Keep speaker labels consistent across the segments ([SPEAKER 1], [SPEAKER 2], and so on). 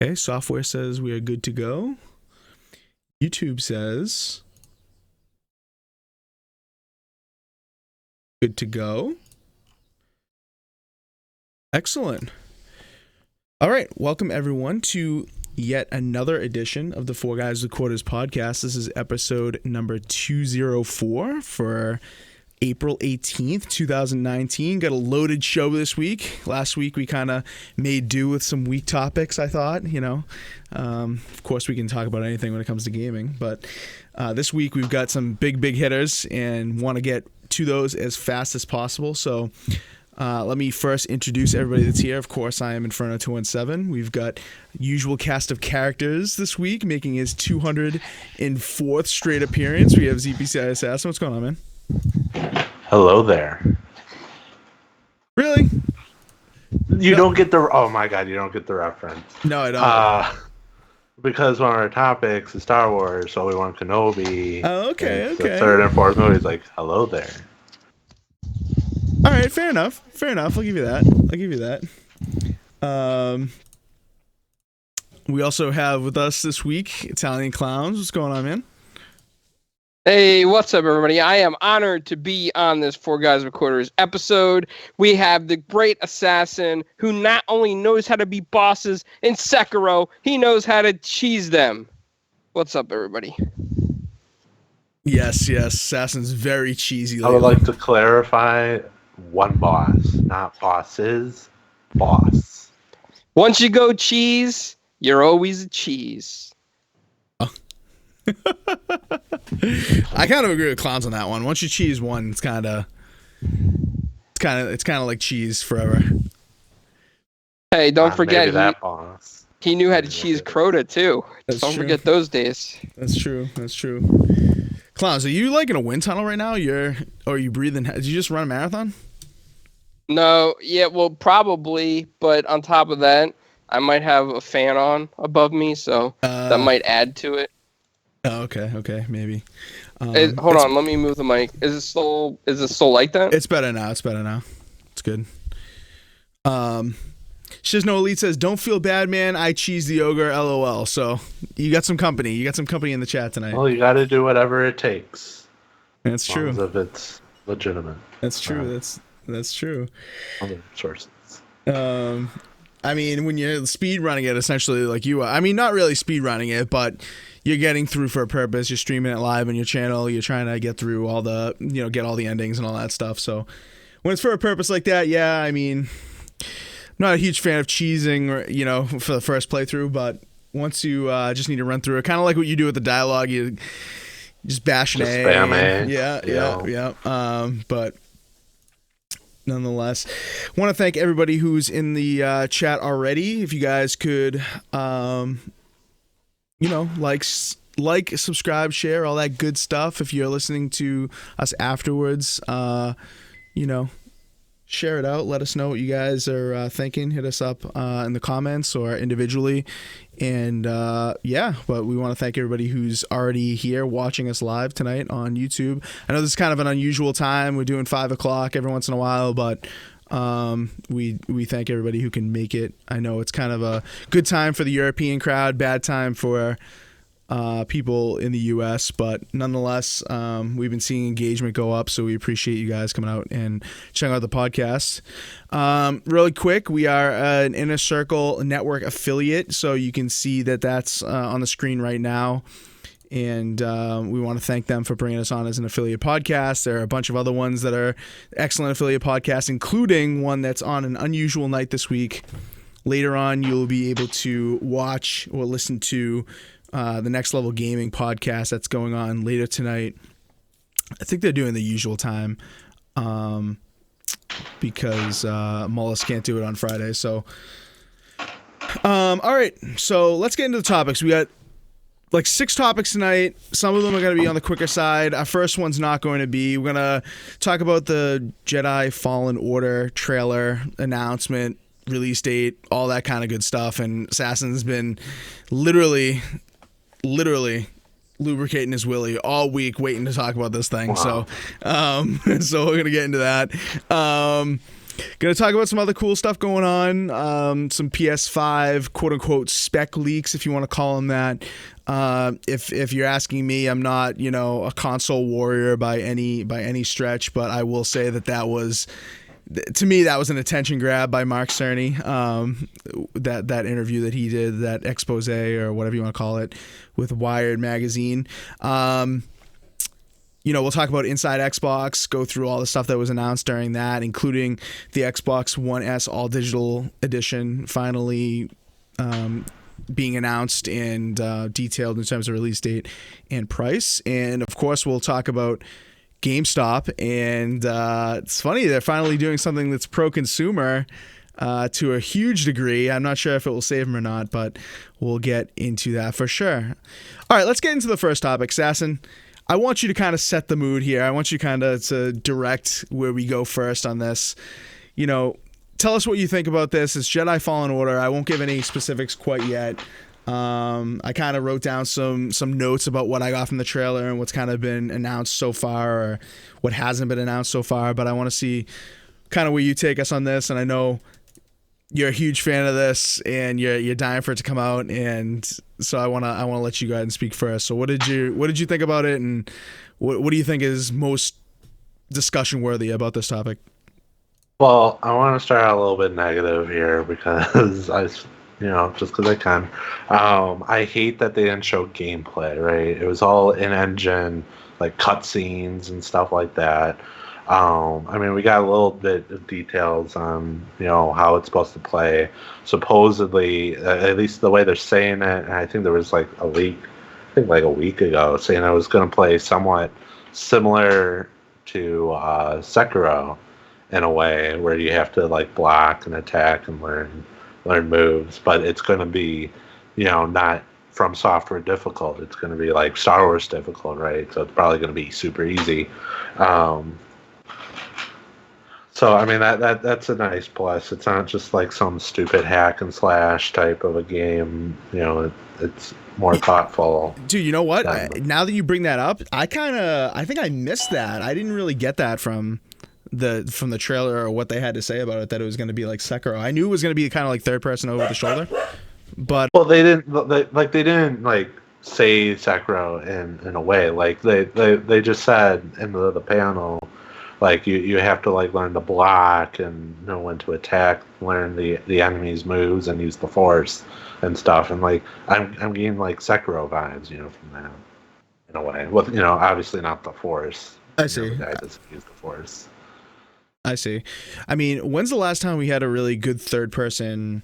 [SPEAKER 1] Okay, software says we are good to go. YouTube says good to go. Excellent. All right, welcome everyone to yet another edition of the 4GwQPodcast podcast. This is episode number 204 for April 18th, 2019. Got a loaded show this week. Last week we kind of made do with some weak topics, I thought, Of course we can talk about anything when it comes to gaming, but this week we've got some big hitters and want to get to those as fast as possible. So let me first introduce everybody that's here. Of course, I am Inferno217. We've got usual cast of characters this week, making his 204th straight appearance. We have ZPCI Assassin. What's going on, man?
[SPEAKER 2] Hello there.
[SPEAKER 1] Really?
[SPEAKER 2] You don't get the... Oh my god, you don't get the reference.
[SPEAKER 1] No, I don't.
[SPEAKER 2] Because one of our topics is Star Wars, so we want Kenobi.
[SPEAKER 1] Oh, okay.
[SPEAKER 2] The third and fourth movies, like, hello there.
[SPEAKER 1] All right, fair enough. I'll give you that. We also have with us this week Italian Clowns. What's going on, man?
[SPEAKER 3] Hey, what's up, everybody? I am honored to be on this 4GwQPodcast episode. We have the great assassin who not only knows how to be bosses in Sekiro, he knows how to cheese them. What's up, everybody?
[SPEAKER 1] Yes. Assassin's very cheesy.
[SPEAKER 2] I would like to clarify one boss, not bosses. Boss.
[SPEAKER 3] Once you go cheese, you're always a cheese.
[SPEAKER 1] I kind of agree with Clowns on that one. Once you cheese one, it's kind of like cheese forever.
[SPEAKER 3] Hey, don't forget
[SPEAKER 2] that boss.
[SPEAKER 3] He knew how to cheese Crota too. Don't forget those days.
[SPEAKER 1] That's true. Clowns, are you like in a wind tunnel right now? Are you breathing? Did you just run a marathon?
[SPEAKER 3] No, yeah, well, probably, but on top of that, I might have a fan on above me, so that might add to it.
[SPEAKER 1] Oh, okay, maybe.
[SPEAKER 3] Hold on, let me move the mic. Is it still like that?
[SPEAKER 1] It's better now. It's good. Shizno Elite says, "Don't feel bad, man. I cheese the ogre. LOL." So you got some company. You got some company in the chat tonight.
[SPEAKER 2] Well, you got to do whatever it takes.
[SPEAKER 1] That's true.
[SPEAKER 2] As long as if it's legitimate.
[SPEAKER 1] That's true. That's true.
[SPEAKER 2] Other sources.
[SPEAKER 1] I mean, when you're speed running it, essentially like you are. I mean, not really speed running it, but you're getting through for a purpose. You're streaming it live on your channel. You're trying to get through all the, get all the endings and all that stuff. So when it's for a purpose like that, yeah, I mean, I'm not a huge fan of cheesing, or, for the first playthrough, but once you just need to run through it, kind of like what you do with the dialogue, you just bash an A.
[SPEAKER 2] Spam A.
[SPEAKER 1] Yeah. But nonetheless, want to thank everybody who's in the chat already. If you guys could, like, subscribe, share, all that good stuff. If you're listening to us afterwards, share it out. Let us know what you guys are thinking. Hit us up in the comments or individually. And but we want to thank everybody who's already here watching us live tonight on YouTube. I know this is kind of an unusual time. We're doing 5 o'clock every once in a while, but we thank everybody who can make it. I know it's kind of a good time for the European crowd, bad time for people in the US, but nonetheless, we've been seeing engagement go up, so we appreciate you guys coming out and checking out the podcast. Really quick, we are an Inner Circle Network affiliate, so you can see that that's on the screen right now. And we want to thank them for bringing us on as an affiliate podcast. There are a bunch of other ones that are excellent affiliate podcasts, including one that's on an unusual night this week. Later on, you'll be able to watch or listen to the Next Level Gaming podcast that's going on later tonight. I think they're doing the usual time because Mullis can't do it on Friday. So, all right. So let's get into the topics. We got like 6 topics tonight. Some of them are going to be on the quicker side. Our first one's not going to be. We're going to talk about the Jedi Fallen Order trailer announcement, release date, all that kind of good stuff. And Assassin's been literally lubricating his willy all week waiting to talk about this thing. Wow. So we're going to get into that. Gonna talk about some other cool stuff going on. Some PS5 quote unquote spec leaks, if you want to call them that. If you're asking me, I'm not a console warrior by any stretch, but I will say that was, to me, that was an attention grab by Mark Cerny. That interview that he did, that expose or whatever you want to call it, with Wired magazine. We'll talk about Inside Xbox, go through all the stuff that was announced during that, including the Xbox One S All Digital Edition finally being announced and detailed in terms of release date and price. And of course, we'll talk about GameStop. And it's funny, they're finally doing something that's pro-consumer to a huge degree. I'm not sure if it will save them or not, but we'll get into that for sure. All right, let's get into the first topic. Sasson, I want you to kind of set the mood here. I want you kind of to direct where we go first on this. Tell us what you think about this. It's Jedi Fallen Order. I won't give any specifics quite yet. I kind of wrote down some notes about what I got from the trailer and what's kind of been announced so far, or what hasn't been announced so far. But I want to see kind of where you take us on this. And I know you're a huge fan of this, and you're dying for it to come out, and so I want to let you go ahead and speak first. So what did you think about it, and what do you think is most discussion worthy about this topic?
[SPEAKER 2] Well, I want to start out a little bit negative here because just because I can. I hate that they didn't show gameplay. Right, it was all in-engine, like cutscenes and stuff like that. We got a little bit of details on, how it's supposed to play. Supposedly, at least the way they're saying it, and I think there was like a week ago, saying it was going to play somewhat similar to Sekiro in a way, where you have to like block and attack and learn moves, but it's going to be, not From Software difficult. It's going to be like Star Wars difficult, right? So it's probably going to be super easy. So that's a nice plus. It's not just like some stupid hack and slash type of a game. It's more thoughtful.
[SPEAKER 1] Dude, you know what? Now that you bring that up, I think I missed that. I didn't really get that from the trailer or what they had to say about it, that it was going to be like Sekiro. I knew it was going to be kind of like third person over the shoulder, but
[SPEAKER 2] they didn't say Sekiro in a way. Like they just said in the panel. Like you have to like learn to block and know when to attack, learn the enemy's moves and use the Force and stuff. And like I'm getting like Sekiro vibes, from that in a way. Well, obviously not the Force.
[SPEAKER 1] I see.
[SPEAKER 2] The guy doesn't use the Force.
[SPEAKER 1] I see. When's the last time we had a really good third person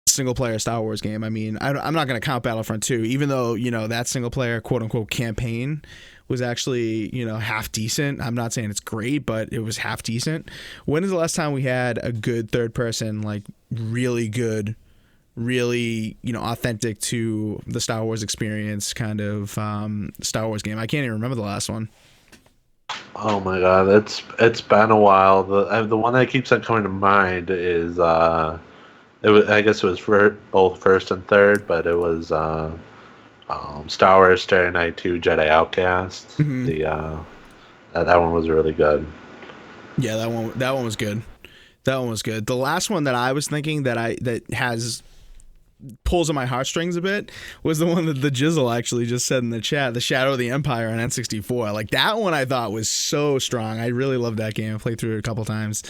[SPEAKER 1] single player Star Wars game? I'm not going to count Battlefront 2, even though that single player quote unquote campaign was actually half decent. I'm not saying it's great, but it was half decent. When is the last time we had a good third person, like really good, really authentic to the Star Wars experience kind of Star Wars game? I can't even remember the last one.
[SPEAKER 2] Oh my god, it's been a while. The one that keeps on coming to mind is I guess it was for both first and third, but it was Star Wars Starry Night 2 Jedi Outcast. Mm-hmm. That one was really good.
[SPEAKER 1] Yeah, that one was good. That one was good. The last one that I was thinking that has pulls on my heartstrings a bit was the one that the Jizzle actually just said in the chat, the Shadow of the Empire on N64. Like that one I thought was so strong. I really loved that game. I played through it a couple times.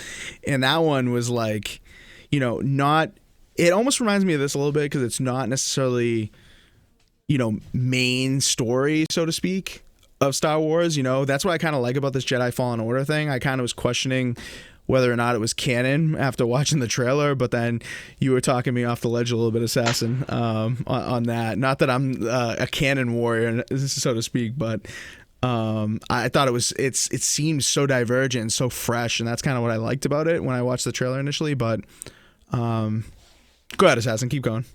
[SPEAKER 1] And that one was like, not, it almost reminds me of this a little bit because it's not necessarily, main story, so to speak, of Star Wars. That's what I kind of like about this Jedi Fallen Order thing. I kind of was questioning whether or not it was canon after watching the trailer, but then you were talking me off the ledge a little bit, Assassin, on that. Not that I'm a canon warrior, so to speak, but I thought it seemed so divergent, so fresh, and that's kind of what I liked about it when I watched the trailer initially. But go ahead, Assassin, keep going.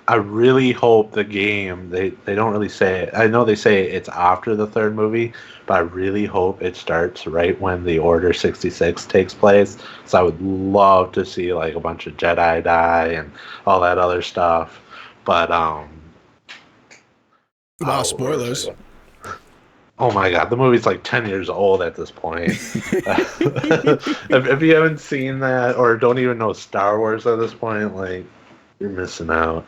[SPEAKER 2] I really hope the game, they don't really say it. I know they say it's after the third movie, but I really hope it starts right when the Order 66 takes place. So I would love to see like a bunch of Jedi die and all that other stuff. But
[SPEAKER 1] wow, spoilers.
[SPEAKER 2] Oh my god, the movie's like 10 years old at this point. If you haven't seen that or don't even know Star Wars at this point, like, you're missing out.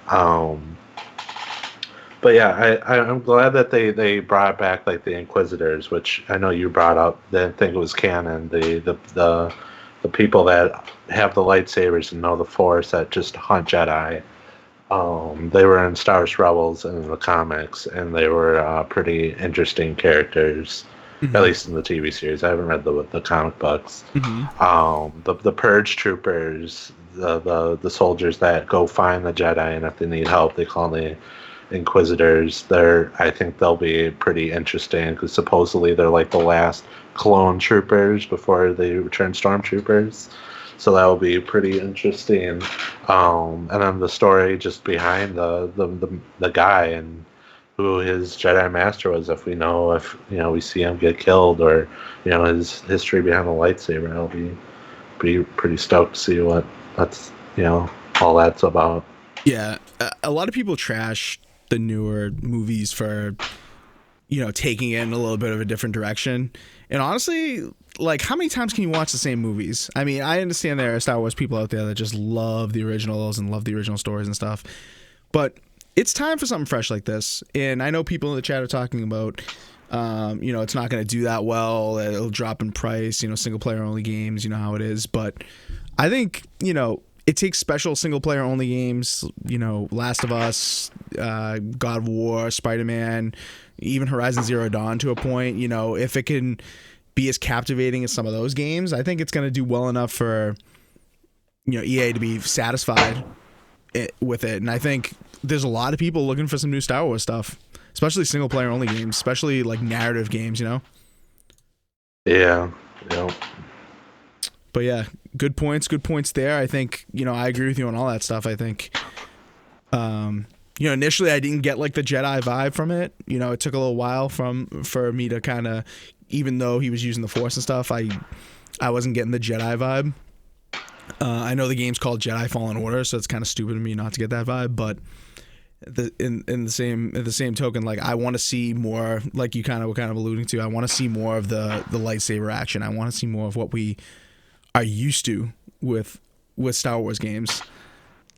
[SPEAKER 2] Um, but yeah, I'm glad that they brought back like the Inquisitors, which I know you brought up. Didn't think it was canon. The people that have the lightsabers and know the Force that just hunt Jedi. They were in Star Wars Rebels and in the comics, and they were pretty interesting characters,
[SPEAKER 1] Mm-hmm.
[SPEAKER 2] at least in the TV series. I haven't read the comic books.
[SPEAKER 1] Mm-hmm.
[SPEAKER 2] The Purge troopers, the soldiers that go find the Jedi, and if they need help, they call the Inquisitors. I think they'll be pretty interesting because supposedly they're like the last clone troopers before they return stormtroopers. So that will be pretty interesting. And then the story just behind the guy and who his Jedi Master was. If we see him get killed, or his history behind the lightsaber, I'll be pretty stoked to see what all that's about.
[SPEAKER 1] Yeah, a lot of people trash the newer movies for taking it in a little bit of a different direction. And honestly, like, how many times can you watch the same movies? I mean, I understand there are Star Wars people out there that just love the originals and love the original stories and stuff, but it's time for something fresh like this. And I know people in the chat are talking about, it's not going to do that well. It'll drop in price, single player only games, you know how it is. But I think, it takes special single player only games, Last of Us, God of War, Spider-Man, even Horizon Zero Dawn to a point. If it can be as captivating as some of those games, I think it's going to do well enough for EA to be satisfied with it. And I think there's a lot of people looking for some new Star Wars stuff, especially single player only games, especially like narrative games,
[SPEAKER 2] Yeah.
[SPEAKER 1] But yeah, good points there. I think, I agree with you on all that stuff. I think, initially I didn't get like the Jedi vibe from it. It took a little while for me to kind of, even though he was using the Force and stuff, I wasn't getting the Jedi vibe. I know the game's called Jedi Fallen Order, so it's kind of stupid of me not to get that vibe. But in the same token, like, I want to see more, like you were kind of alluding to. I want to see more of the lightsaber action. I want to see more of what we are used to with Star Wars games,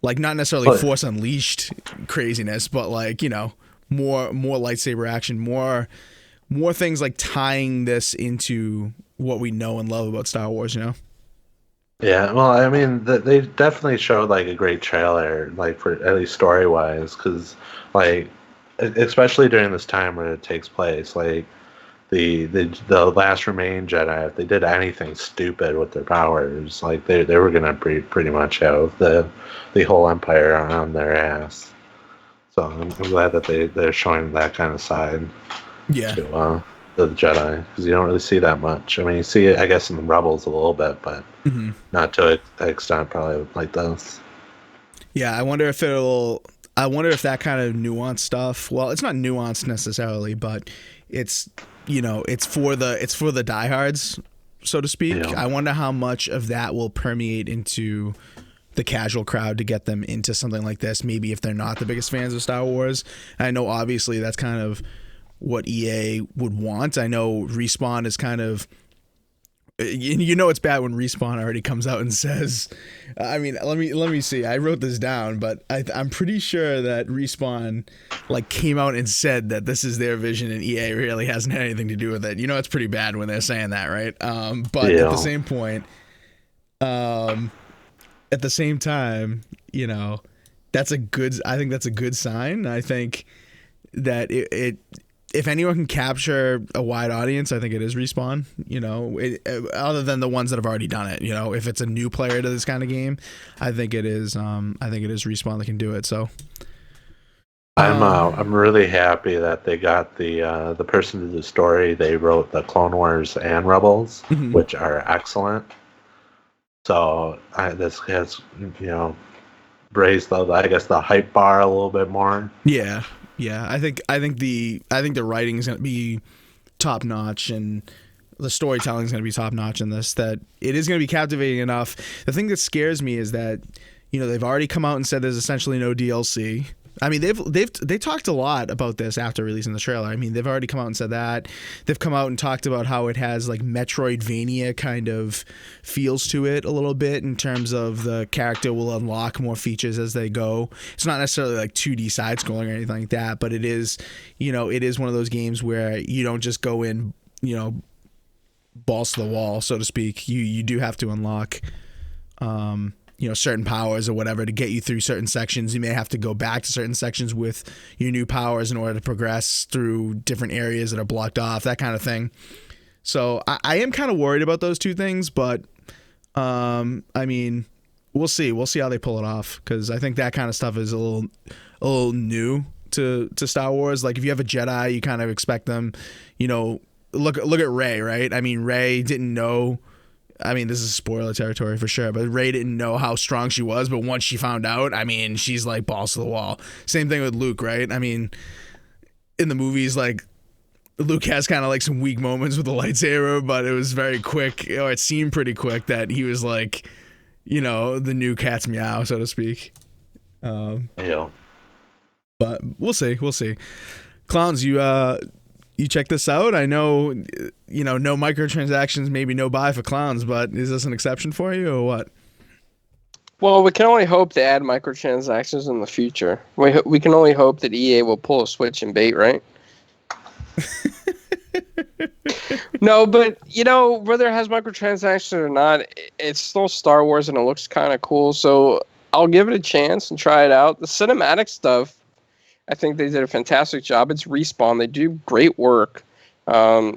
[SPEAKER 1] like not necessarily Force Unleashed craziness, but like more lightsaber action, more things like tying this into what we know and love about Star Wars.
[SPEAKER 2] Yeah, well, I mean, they definitely showed like a great trailer, like for at least story wise, because like especially during this time where it takes place, like the last remaining Jedi, if they did anything stupid with their powers, like they were gonna pretty much have the whole Empire on their ass. So I'm glad that they're showing that kind of side to the Jedi, because you don't really see that much. I mean, you see it, I guess, in the Rebels a little bit, but not to an extent probably like this.
[SPEAKER 1] Yeah, I wonder if that kind of nuanced stuff. Well, it's not nuanced necessarily, but it's it's for the diehards, so to speak. Yeah. I wonder how much of that will permeate into the casual crowd to get them into something like this. Maybe if they're not the biggest fans of Star Wars. I know obviously that's kind of what EA would want. I know Respawn is kind of, it's bad when Respawn already comes out and says, I mean, let me see. I wrote this down, but I'm pretty sure that Respawn like came out and said that this is their vision and EA really hasn't had anything to do with it. It's pretty bad when they're saying that, right? But at the same point, at the same time, I think that's a good sign. I think that it if anyone can capture a wide audience, I think it is Respawn. Other than the ones that have already done it. If it's a new player to this kind of game, I think it is. I think it is Respawn that can do it. So
[SPEAKER 2] I'm really happy that they got the person to do the story. They wrote the Clone Wars and Rebels, which are excellent. So this has raised the hype bar a little bit more.
[SPEAKER 1] Yeah. Yeah, I think the writing is going to be top notch and the storytelling is going to be top notch in this. That it is going to be captivating enough. The thing that scares me is that they've already come out and said there's essentially no DLC. I mean, they talked a lot about this after releasing the trailer. I mean, they've already come out and said that. They've come out and talked about how it has like Metroidvania kind of feels to it a little bit in terms of the character will unlock more features as they go. It's not necessarily like 2D side scrolling or anything like that, but it is, it is one of those games where you don't just go in, balls to the wall, so to speak. You do have to unlock certain powers or whatever to get you through certain sections. You may have to go back to certain sections with your new powers in order to progress through different areas that are blocked off, that kind of thing. So I am kind of worried about those two things, but I mean, we'll see how they pull it off, because I think that kind of stuff is a little new to Star Wars. Like, if you have a Jedi, you kind of expect them, look at Rey, right? I mean, Rey didn't know. I mean, this is spoiler territory for sure, but Rey didn't know how strong she was, but once she found out, I mean, she's like balls to the wall. Same thing with Luke, right? I mean, in the movies, like, Luke has kind of like some weak moments with the lightsaber, but it was very quick, or it seemed pretty quick that he was like, the new cat's meow, so to speak.
[SPEAKER 2] Yeah.
[SPEAKER 1] But we'll see. Clowns, you check this out. I know, no microtransactions, maybe no buy for Clowns, but is this an exception for you or what?
[SPEAKER 3] Well, we can only hope to add microtransactions in the future. We can only hope that EA will pull a switch and bait, right? No, but, whether it has microtransactions or not, it's still Star Wars and it looks kind of cool. So I'll give it a chance and try it out. The cinematic stuff, I think they did a fantastic job. It's Respawn. They do great work.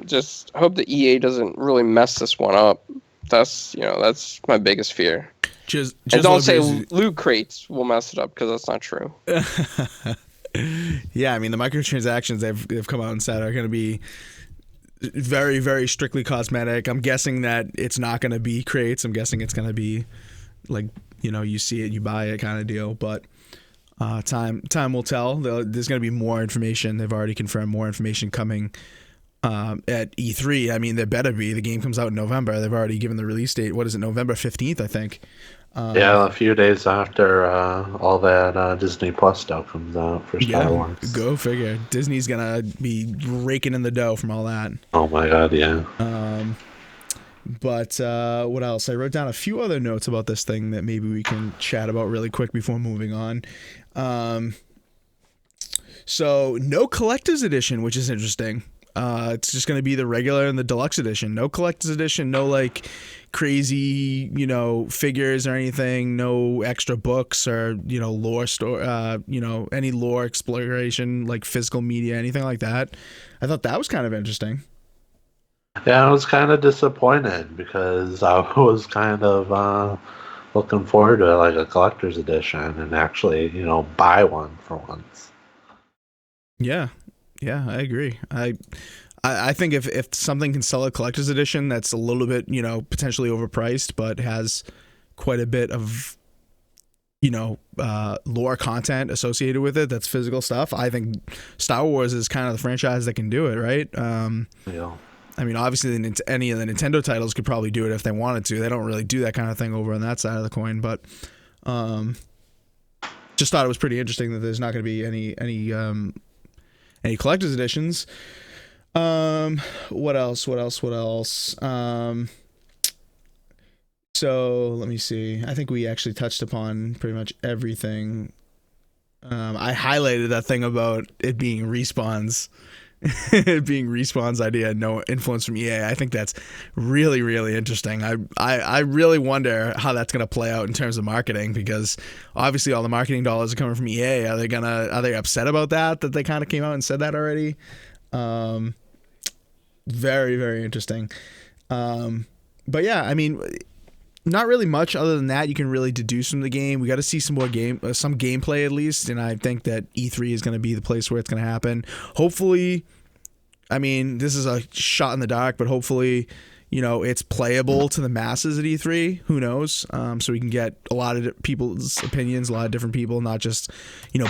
[SPEAKER 3] Just hope that EA doesn't really mess this one up. That's my biggest fear.
[SPEAKER 1] Just
[SPEAKER 3] and don't say loot crates will mess it up, because that's not true.
[SPEAKER 1] Yeah, I mean, the microtransactions they've come out and said are going to be very, very strictly cosmetic. I'm guessing that it's not going to be crates. I'm guessing it's going to be like, you see it, you buy it kind of deal. But time will tell. There's going to be more information. They've already confirmed more information coming at E3. I mean, there better be. The game comes out in November. They've already given the release date. What is it, November 15th, I think.
[SPEAKER 2] Yeah, a few days after all that Disney Plus stuff comes out for Star Wars.
[SPEAKER 1] Go figure. Disney's going to be raking in the dough from all that.
[SPEAKER 2] Oh my god, yeah.
[SPEAKER 1] But what else? I wrote down a few other notes about this thing that maybe we can chat about really quick before moving on. So no collector's edition, which is interesting. It's just going to be the regular and the deluxe edition. No collector's edition, no like crazy, figures or anything, no extra books or, lore store, any lore exploration, like physical media, anything like that. I thought that was kind of interesting.
[SPEAKER 2] Yeah, I was kind of disappointed because I was kind of looking forward to like a collector's edition and actually, buy one for once.
[SPEAKER 1] Yeah, I agree. I think if something can sell a collector's edition that's a little bit, potentially overpriced, but has quite a bit of, lore content associated with it, that's physical stuff, I think Star Wars is kind of the franchise that can do it, right?
[SPEAKER 2] Yeah.
[SPEAKER 1] I mean, obviously, any of the Nintendo titles could probably do it if they wanted to. They don't really do that kind of thing over on that side of the coin, but just thought it was pretty interesting that there's not going to be any collector's editions. What else? So let me see. I think we actually touched upon pretty much everything. I highlighted that thing about it being Respawn's idea, no influence from EA. I think that's really, really interesting. I really wonder how that's going to play out in terms of marketing, because obviously all the marketing dollars are coming from EA. Are they upset about that they kind of came out and said that already? Very, very interesting. But yeah, I mean, not really much other than that you can really deduce from the game. We got to see some more some gameplay at least, and I think that E3 is going to be the place where it's going to happen. Hopefully, I mean, this is a shot in the dark, but hopefully, it's playable to the masses at E3. Who knows? So we can get a lot of people's opinions, a lot of different people, not just,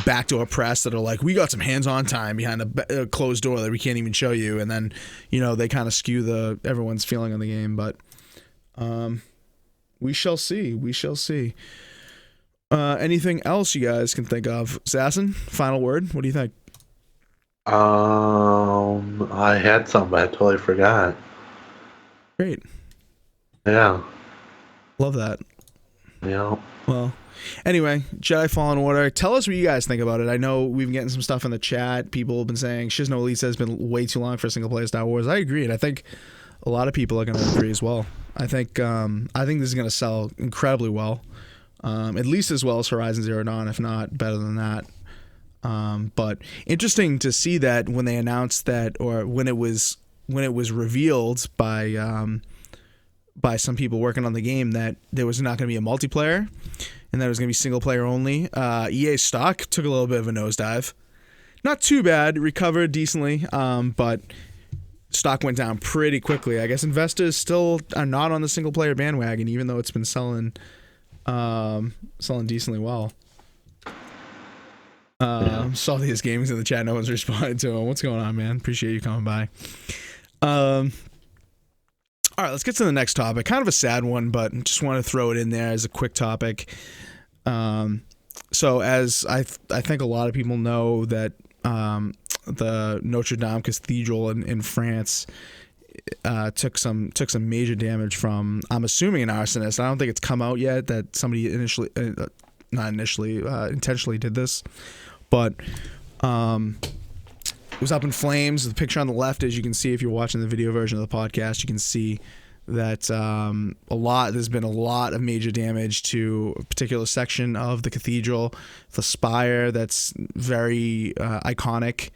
[SPEAKER 1] backdoor press that are like, we got some hands-on time behind a closed door that we can't even show you, and then, they kind of skew everyone's feeling on the game. But we shall see. Anything else you guys can think of? Assassin, final word. What do you think?
[SPEAKER 2] I had some, but I totally forgot.
[SPEAKER 1] Great.
[SPEAKER 2] Yeah.
[SPEAKER 1] Love that.
[SPEAKER 2] Yeah.
[SPEAKER 1] Well, anyway, Jedi Fallen Order. Tell us what you guys think about it. I know we've been getting some stuff in the chat. People have been saying Shizno Elite has been way too long for a single player Star Wars. I agree, and I think a lot of people are going to agree as well. I think this is going to sell incredibly well, at least as well as Horizon Zero Dawn, if not better than that. But interesting to see that when they announced that, or when it was revealed by some people working on the game, that there was not going to be a multiplayer and that it was going to be single player only. EA stock took a little bit of a nosedive. Not too bad, recovered decently, but stock went down pretty quickly. I guess investors still are not on the single player bandwagon, even though it's been selling decently well. Saw these games in the chat. No one's responded to them. What's going on, man? Appreciate you coming by. All right, let's get to the next topic. Kind of a sad one, but just want to throw it in there as a quick topic. So as I think a lot of people know that the Notre Dame Cathedral in France took some major damage from, I'm assuming, an arsonist. I don't think it's come out yet that somebody intentionally did this, but it was up in flames. The picture on the left, as you can see if you're watching the video version of the podcast, you can see that there's been a lot of major damage to a particular section of the cathedral. The spire, that's very iconic,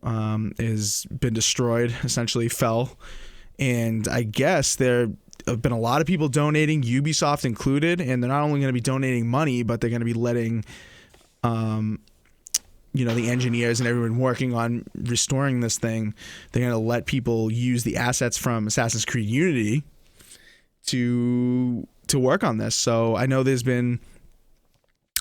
[SPEAKER 1] has been destroyed, essentially fell. And I guess there have been a lot of people donating, Ubisoft included, and they're not only going to be donating money, but they're going to be letting the engineers and everyone working on restoring this thing, they're going to let people use the assets from Assassin's Creed Unity to work on this. So I know there's been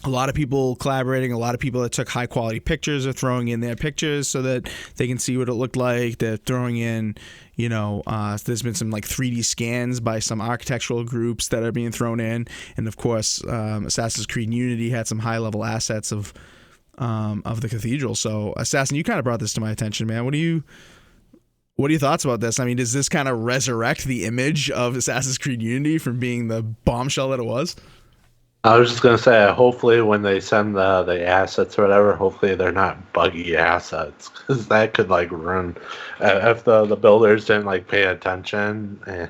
[SPEAKER 1] a lot of people collaborating, a lot of people that took high quality pictures are throwing in their pictures so that they can see what it looked like. They're throwing in, there's been some like 3D scans by some architectural groups that are being thrown in. And of course, Assassin's Creed Unity had some high level assets of the cathedral. So Assassin, you kind of brought this to my attention, man. What are your thoughts about this? I mean, does this kind of resurrect the image of Assassin's Creed Unity from being the bombshell that it was?
[SPEAKER 2] I was just going to say, hopefully when they send the assets or whatever, hopefully they're not buggy assets, because that could ruin, if the builders didn't pay attention and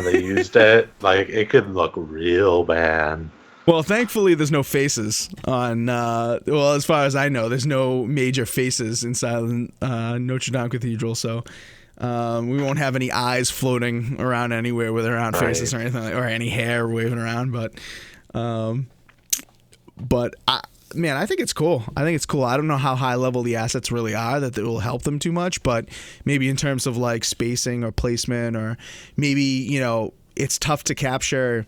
[SPEAKER 2] they used it, it could look real bad.
[SPEAKER 1] Well, thankfully, there's no faces on. As far as I know, there's no major faces inside Notre Dame Cathedral, so we won't have any eyes floating around anywhere where there aren't faces or anything, or any hair waving around. But I think it's cool. I don't know how high level the assets really are that it will help them too much, but maybe in terms of spacing or placement, or maybe it's tough to capture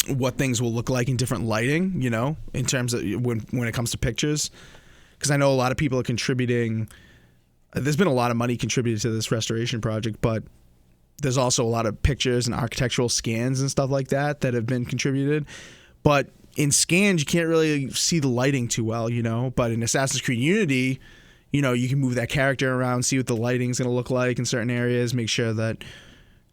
[SPEAKER 1] what things will look like in different lighting, in terms of when it comes to pictures, because I know a lot of people are contributing. There's been a lot of money contributed to this restoration project, but there's also a lot of pictures and architectural scans and stuff like that have been contributed. But in scans, you can't really see the lighting too well, but in Assassin's Creed Unity, you can move that character around, see what the lighting's going to look like in certain areas, make sure that,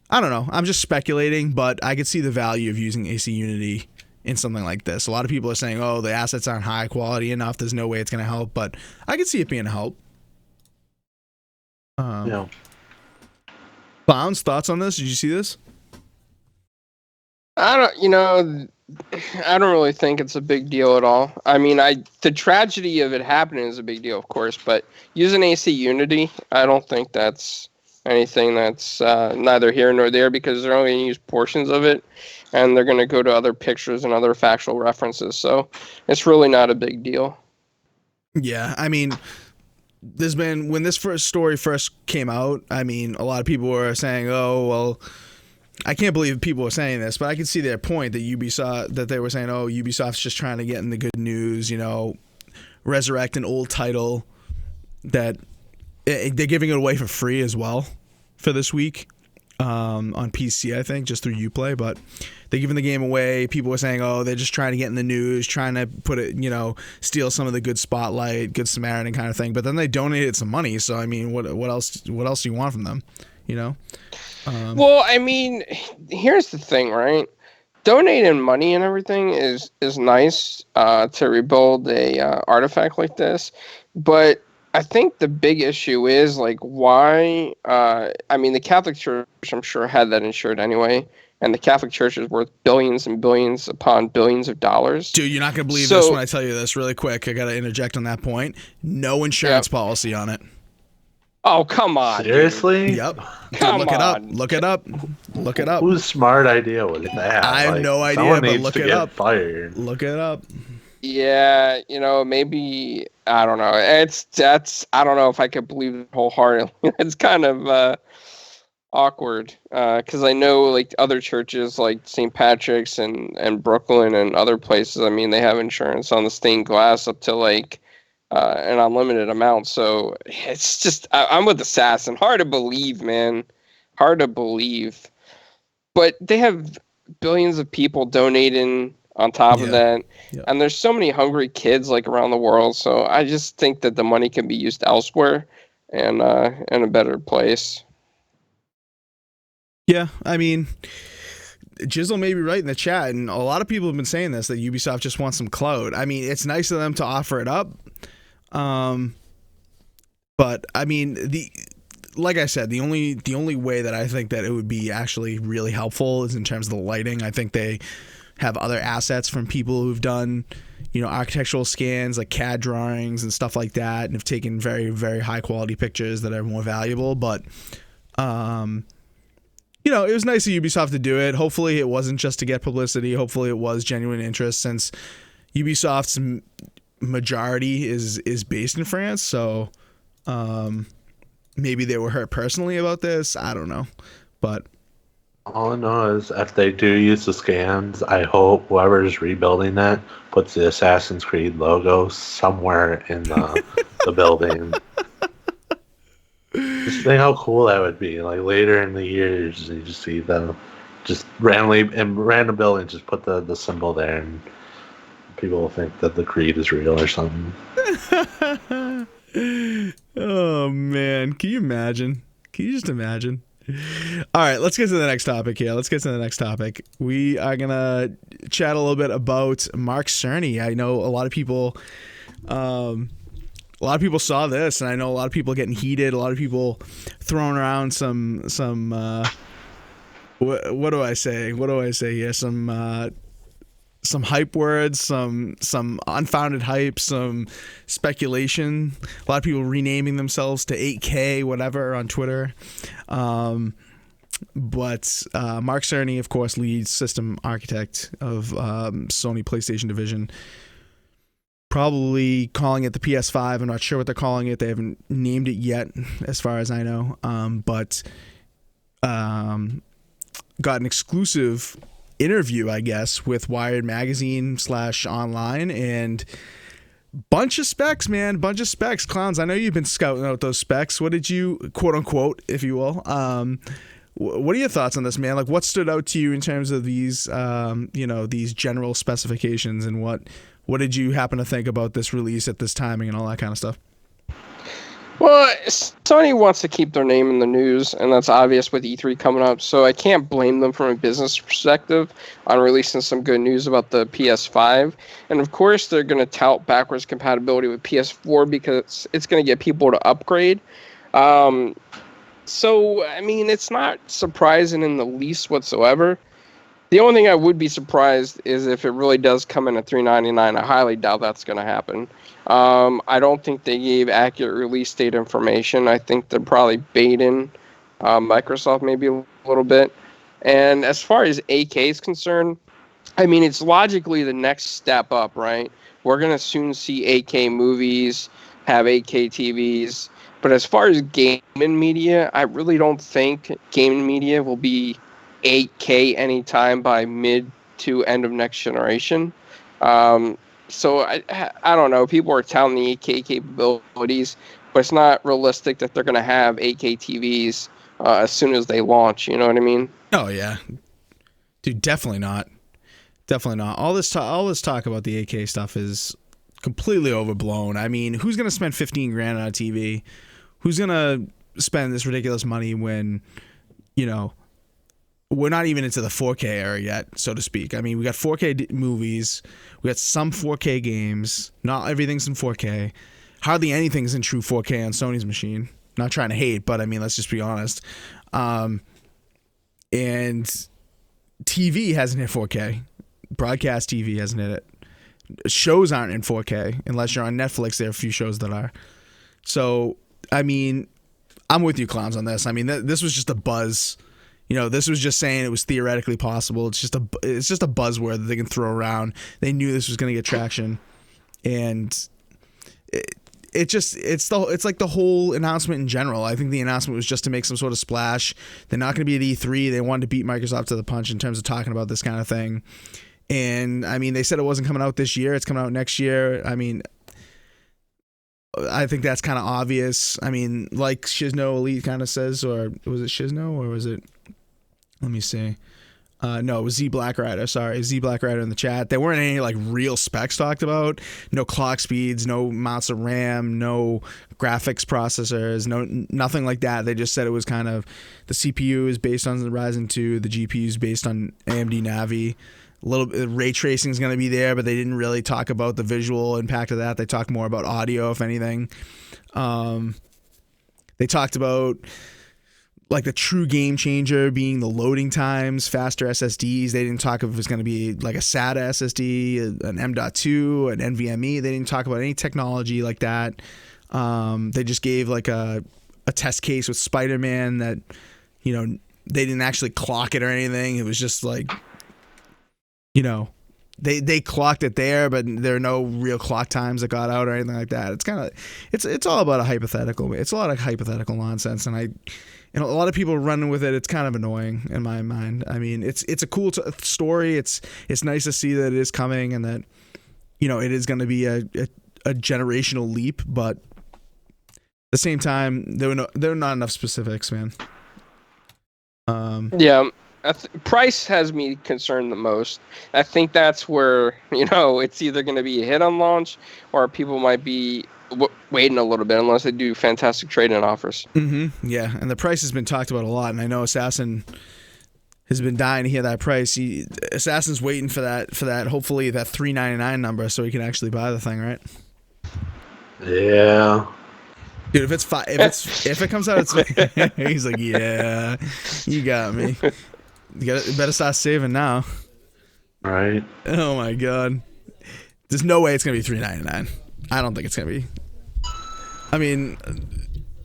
[SPEAKER 1] I don't know. I'm just speculating, but I could see the value of using AC Unity in something like this. A lot of people are saying, oh, the assets aren't high quality enough, there's no way it's going to help, but I could see it being a help. Clowns, thoughts on this? Did you see this?
[SPEAKER 3] I don't really think it's a big deal at all. I mean, the tragedy of it happening is a big deal, of course, but using AC Unity, I don't think that's anything that's neither here nor there, because they're only going to use portions of it, and they're going to go to other pictures and other factual references. So it's really not a big deal.
[SPEAKER 1] Yeah, I mean, when this story first came out, I mean, a lot of people were saying, oh, well, I can't believe people were saying this, but I could see their point that they were saying, oh, Ubisoft's just trying to get in the good news, resurrect an old title that they're giving it away for free as well for this week. on PC, I think, just through Uplay, but they're giving the game away. People were saying, oh, they're just trying to get in the news, trying to put it, steal some of the good spotlight, good Samaritan kind of thing. But then they donated some money. So, I mean, what else do you want from them,
[SPEAKER 3] Well, I mean, here's the thing, right? Donating money and everything is nice to rebuild a artifact like this. But I think the big issue is, like, why... I mean, the Catholic Church, I'm sure, had that insured anyway. And the Catholic Church is worth billions and billions upon billions of dollars.
[SPEAKER 1] Dude, you're not going to believe this when I tell you this really quick. I got to interject on that point. No insurance policy on it.
[SPEAKER 3] Oh, come on.
[SPEAKER 2] Seriously?
[SPEAKER 1] Dude. Yep.
[SPEAKER 3] Come
[SPEAKER 1] look
[SPEAKER 3] on.
[SPEAKER 1] Look it up. Look it up.
[SPEAKER 2] Whose smart idea was that?
[SPEAKER 1] I have no idea, but look it up.
[SPEAKER 2] Fired.
[SPEAKER 1] Look it up.
[SPEAKER 3] Yeah, maybe, I don't know. I don't know if I could believe it wholeheartedly. It's kind of awkward because I know, like, other churches like St. Patrick's and Brooklyn and other places, I mean, they have insurance on the stained glass up to like an unlimited amount. So it's just, I'm with Assassin. Hard to believe, man. Hard to believe. But they have billions of people donating on top of that. Yeah. And there's so many hungry kids like around the world. So I just think that the money can be used elsewhere and in a better place.
[SPEAKER 1] Yeah, I mean, Jizzle may be right in the chat, and a lot of people have been saying this, that Ubisoft just wants some clout. I mean, it's nice of them to offer it up. But I mean, like I said, the only way that I think that it would be actually really helpful is in terms of the lighting. I think they have other assets from people who've done, architectural scans, like CAD drawings and stuff like that, and have taken very, very high quality pictures that are more valuable. But, it was nice of Ubisoft to do it. Hopefully it wasn't just to get publicity. Hopefully it was genuine interest, since Ubisoft's majority is based in France. So maybe they were hurt personally about this. I don't know. But
[SPEAKER 2] all I know is if they do use the scans, I hope whoever's rebuilding that puts the Assassin's Creed logo somewhere in the building. Just think how cool that would be. Like later in the years, you just see them just randomly in random buildings, just put the symbol there, and people will think that the Creed is real or something.
[SPEAKER 1] Oh man, can you imagine? Can you just imagine? All right, let's get to the next topic here. We are gonna chat a little bit about Mark Cerny. I know a lot of people. A lot of people saw this, and I know a lot of people getting heated. A lot of people throwing around some what do I say? What do I say here? Some hype words, some unfounded hype, some speculation. A lot of people renaming themselves to 8K, whatever, on Twitter. But Mark Cerny, of course, lead system architect of Sony PlayStation division. Probably calling it the PS5. I'm not sure what they're calling it. They haven't named it yet, as far as I know. But got an exclusive interview, I guess, with Wired Magazine /online, and bunch of specs, man. Bunch of specs. Clowns, I know you've been scouting out those specs. What did you, quote unquote, if you will, what are your thoughts on this, man? Like, what stood out to you in terms of these, these general specifications, and what did you happen to think about this release at this timing and all that kind of stuff?
[SPEAKER 3] Well, Sony wants to keep their name in the news, and that's obvious with E3 coming up, so I can't blame them from a business perspective on releasing some good news about the PS5. And of course, they're going to tout backwards compatibility with PS4 because it's going to get people to upgrade. So, I mean, it's not surprising in the least whatsoever. The only thing I would be surprised is if it really does come in at $399. I highly doubt that's going to happen. I don't think they gave accurate release date information. I think they're probably baiting Microsoft maybe a little bit. And as far as 8K is concerned, I mean, it's logically the next step up, right? We're going to soon see 8K movies, have 8K TVs. But as far as gaming media, I really don't think gaming media will be 8K anytime by mid to end of next generation. So I don't know. People are touting the 8K capabilities, but it's not realistic that they're going to have 8K TVs as soon as they launch. You know what I mean?
[SPEAKER 1] Oh yeah, dude, definitely not. Definitely not. All this talk about the 8K stuff is completely overblown. I mean, who's gonna spend 15 grand on a TV? Who's gonna spend this ridiculous money when, you know, we're not even into the 4K era yet, so to speak. I mean, we got 4K movies, we got some 4K games. Not everything's in 4K. Hardly anything's in true 4K on Sony's machine. Not trying to hate, but I mean, let's just be honest. And TV hasn't hit 4K. Broadcast TV hasn't hit it. Shows aren't in 4K unless you're on Netflix. There are a few shows that are. So, I mean, I'm with you clowns on this. I mean, this was just a buzz. You know, this was just saying it was theoretically possible. It's just a buzzword that they can throw around. They knew this was going to get traction, and it's like the whole announcement in general. I think the announcement was just to make some sort of splash. They're not going to be at E3. They wanted to beat Microsoft to the punch in terms of talking about this kind of thing. And I mean, they said it wasn't coming out this year. It's coming out next year. I mean, I think that's kind of obvious. I mean, like Shizno Elite kind of says, or was it Shizno or was it? Let me see. No, it was Z Black Rider. Sorry, Z Black Rider in the chat. There weren't any like real specs talked about. No clock speeds, no amounts of RAM, no graphics processors, nothing like that. They just said it was kind of the CPU is based on the Ryzen 2, the GPU is based on AMD Navi. A little bit ray tracing is going to be there, but they didn't really talk about the visual impact of that. They talked more about audio, if anything. They talked about like the true game changer being the loading times, faster SSDs. They didn't talk if it was going to be like a SATA SSD, an M.2, an NVMe. They didn't talk about any technology like that. They just gave like a test case with Spider-Man that, you know, they didn't actually clock it or anything. It was just like, you know, they clocked it there, but there are no real clock times that got out or anything like that. It's kind of, it's all about a hypothetical. It's a lot of hypothetical nonsense, and a lot of people are running with it. It's kind of annoying in my mind. I mean, it's a cool story. It's nice to see that it is coming and that, you know, it is going to be a generational leap. But at the same time, there were not enough specifics, man.
[SPEAKER 3] Yeah. Price has me concerned the most. I think that's where, you know, it's either going to be a hit on launch or people might be waiting a little bit unless they do fantastic trade-in offers.
[SPEAKER 1] Mm-hmm. Yeah, and the price has been talked about a lot, and I know Assassin has been dying to hear that price. Assassin's waiting for that hopefully that $399 number so he can actually buy the thing, right?
[SPEAKER 2] Yeah.
[SPEAKER 1] Dude, if it comes out, it's he's like, yeah, you got me. You better start saving now.
[SPEAKER 2] Right.
[SPEAKER 1] Oh my god. There's no way it's gonna be $399. I don't think it's gonna be. I mean,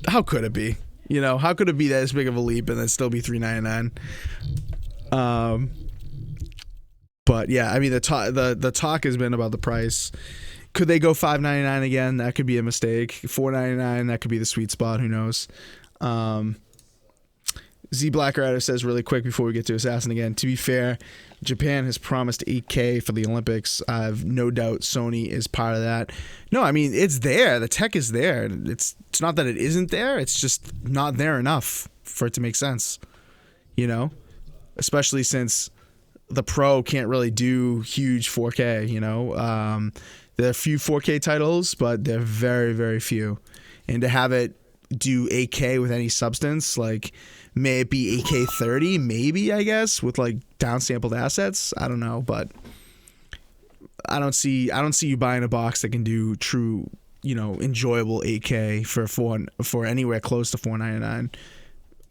[SPEAKER 1] how could it be? You know, how could it be that big of a leap and then still be $399? But yeah, I mean the talk has been about the price. Could they go $599 again? That could be a mistake. $499, that could be the sweet spot. Who knows? Z Black Rider says really quick before we get to Assassin again. To be fair, Japan has promised 8K for the Olympics. I have no doubt Sony is part of that. No, I mean, it's there. The tech is there. It's not that it isn't there. It's just not there enough for it to make sense. You know? Especially since the Pro can't really do huge 4K, you know? There are a few 4K titles, but they're very, very few. And to have it do 8K with any substance, like, may it be 8K 30, maybe, I guess, with like downsampled assets. I don't know, but I don't see you buying a box that can do true, you know, enjoyable 8K for anywhere close to $499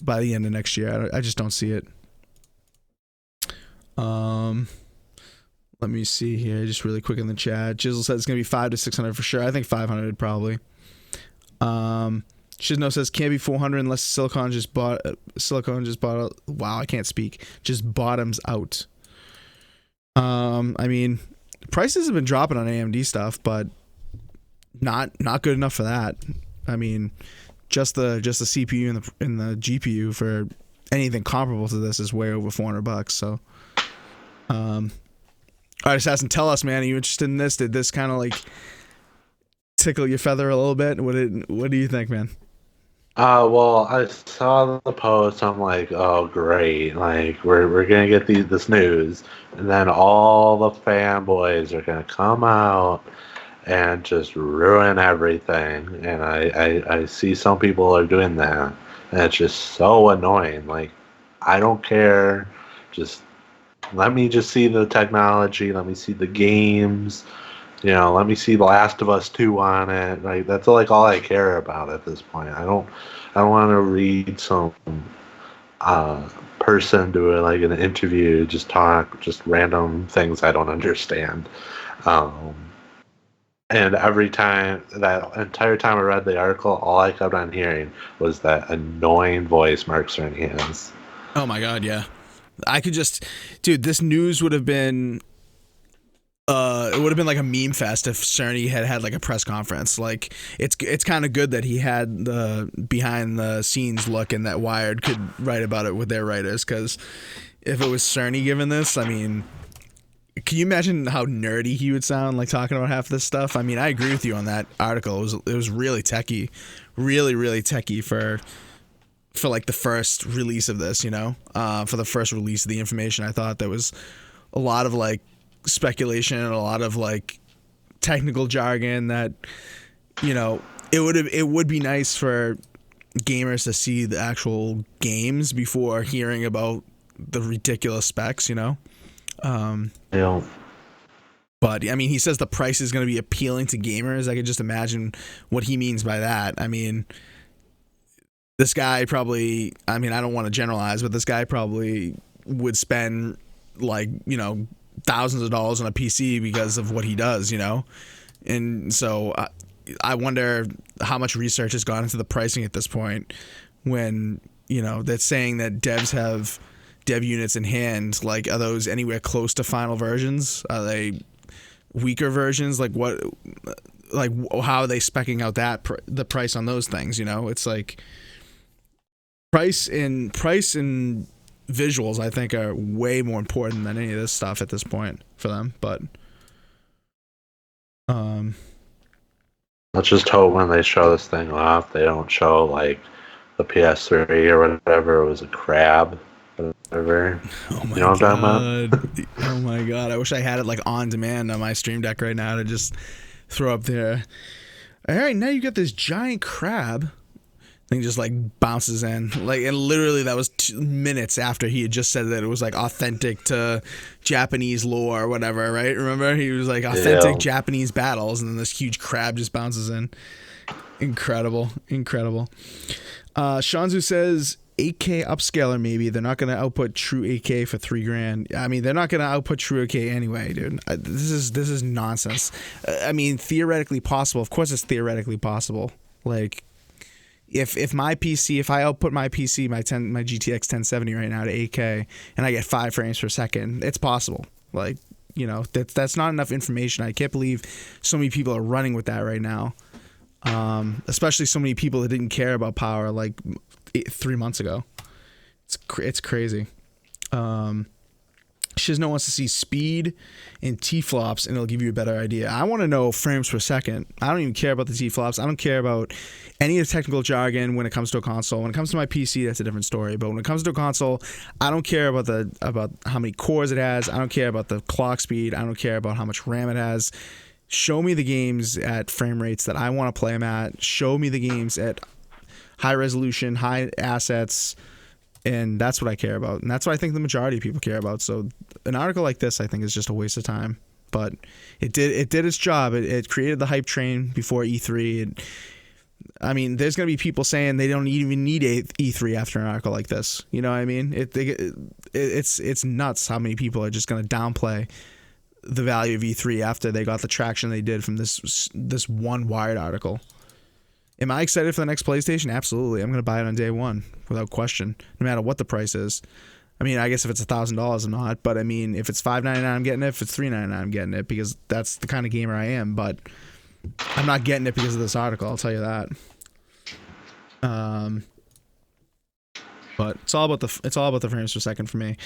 [SPEAKER 1] by the end of next year. I just don't see it. Let me see here, just really quick in the chat. Jizzle says it's gonna be $500 to $600 for sure. I think $500 probably. Shizno says can't be $400 unless silicon just bought. Wow, I can't speak. Just bottoms out. I mean, prices have been dropping on AMD stuff, but not good enough for that. I mean, just the CPU and the GPU for anything comparable to this is way over $400. So, all right, Assassin, tell us, man. Are you interested in this? Did this kind of like tickle your feather a little bit? What do you think, man?
[SPEAKER 2] Well, I saw the post. I'm like, oh, great! Like, we're gonna get this news, and then all the fanboys are gonna come out and just ruin everything. And I see some people are doing that, and it's just so annoying. Like, I don't care. Just let me just see the technology. Let me see the games. Let me see The Last of Us 2 on it. Like, that's like all I care about at this point. I don't want to read some uh, person doing like an interview, just talk, just random things I don't understand. Um, and every time, that entire time I read the article, all I kept on hearing was that annoying voice Mark Cerny has.
[SPEAKER 1] Oh my god, yeah. I could just, dude, this news would have been it would have been like a meme fest if Cerny had like a press conference. Like, it's kind of good that he had the behind the scenes look and that Wired could write about it with their writers, because if it was Cerny giving this, I mean, can you imagine how nerdy he would sound, like, talking about half this stuff? I mean, I agree with you on that article. It was really techie, really techie for like the first release of this, for the first release of the information. I thought there was a lot of like speculation and a lot of like technical jargon that, it would be nice for gamers to see the actual games before hearing about the ridiculous specs,
[SPEAKER 2] Yeah.
[SPEAKER 1] But I mean, he says the price is going to be appealing to gamers. I could just imagine what he means by that. I mean, this guy probably, I mean, I don't want to generalize, but this guy probably would spend like, thousands of dollars on a PC because of what he does, And so I wonder how much research has gone into the pricing at this point when, that's saying that devs have dev units in hand. Like, are those anywhere close to final versions? Are they weaker versions? Like, what, like, how are they speccing out the price on those things? It's like price and visuals, I think, are way more important than any of this stuff at this point for them. But
[SPEAKER 2] let's just hope when they show this thing off, they don't show like the PS3 or whatever. It was a crab, whatever.
[SPEAKER 1] Oh my
[SPEAKER 2] You know what I'm
[SPEAKER 1] god!
[SPEAKER 2] talking
[SPEAKER 1] Oh my god! I wish I had it like on demand on my Stream Deck right now to just throw up there. All right, now you got this giant crab. Thing just like bounces in, like, and literally that was 2 minutes after he had just said that it was like authentic to Japanese lore or whatever, right? Remember, he was like authentic Japanese battles, and then this huge crab just bounces in. Incredible. Shanzu says 8K upscaler, maybe they're not going to output true 8K for $3,000. I mean, they're not going to output true 8K anyway, dude. This is nonsense. I mean, theoretically possible. Of course, it's theoretically possible. Like, if I output my PC, my GTX 1070 right now to 8K, and I get 5 frames per second, it's possible. Like, that's not enough information. I can't believe so many people are running with that right now. Especially so many people that didn't care about power like 3 months ago. It's crazy. Shizno wants to see speed and T-flops, and it'll give you a better idea. I want to know frames per second. I don't even care about the T-flops. I don't care about any of the technical jargon when it comes to a console. When it comes to my PC, that's a different story. But when it comes to a console, I don't care about how many cores it has. I don't care about the clock speed. I don't care about how much RAM it has. Show me the games at frame rates that I want to play them at. Show me the games at high resolution, high assets, and that's what I care about. And that's what I think the majority of people care about. So an article like this, I think, is just a waste of time. But it did its job. It created the hype train before E3. I mean, there's going to be people saying they don't even need E3 after an article like this. You know what I mean? It's nuts how many people are just going to downplay the value of E3 after they got the traction they did from this one Wired article. Am I excited for the next PlayStation? Absolutely. I'm going to buy it on day one without question, no matter what the price is. I mean, I guess if it's $1,000, I'm not. But I mean, if it's $599, I'm getting it. If it's $399, I'm getting it, because that's the kind of gamer I am. But I'm not getting it because of this article. I'll tell you that. But it's all about the frames per second for me.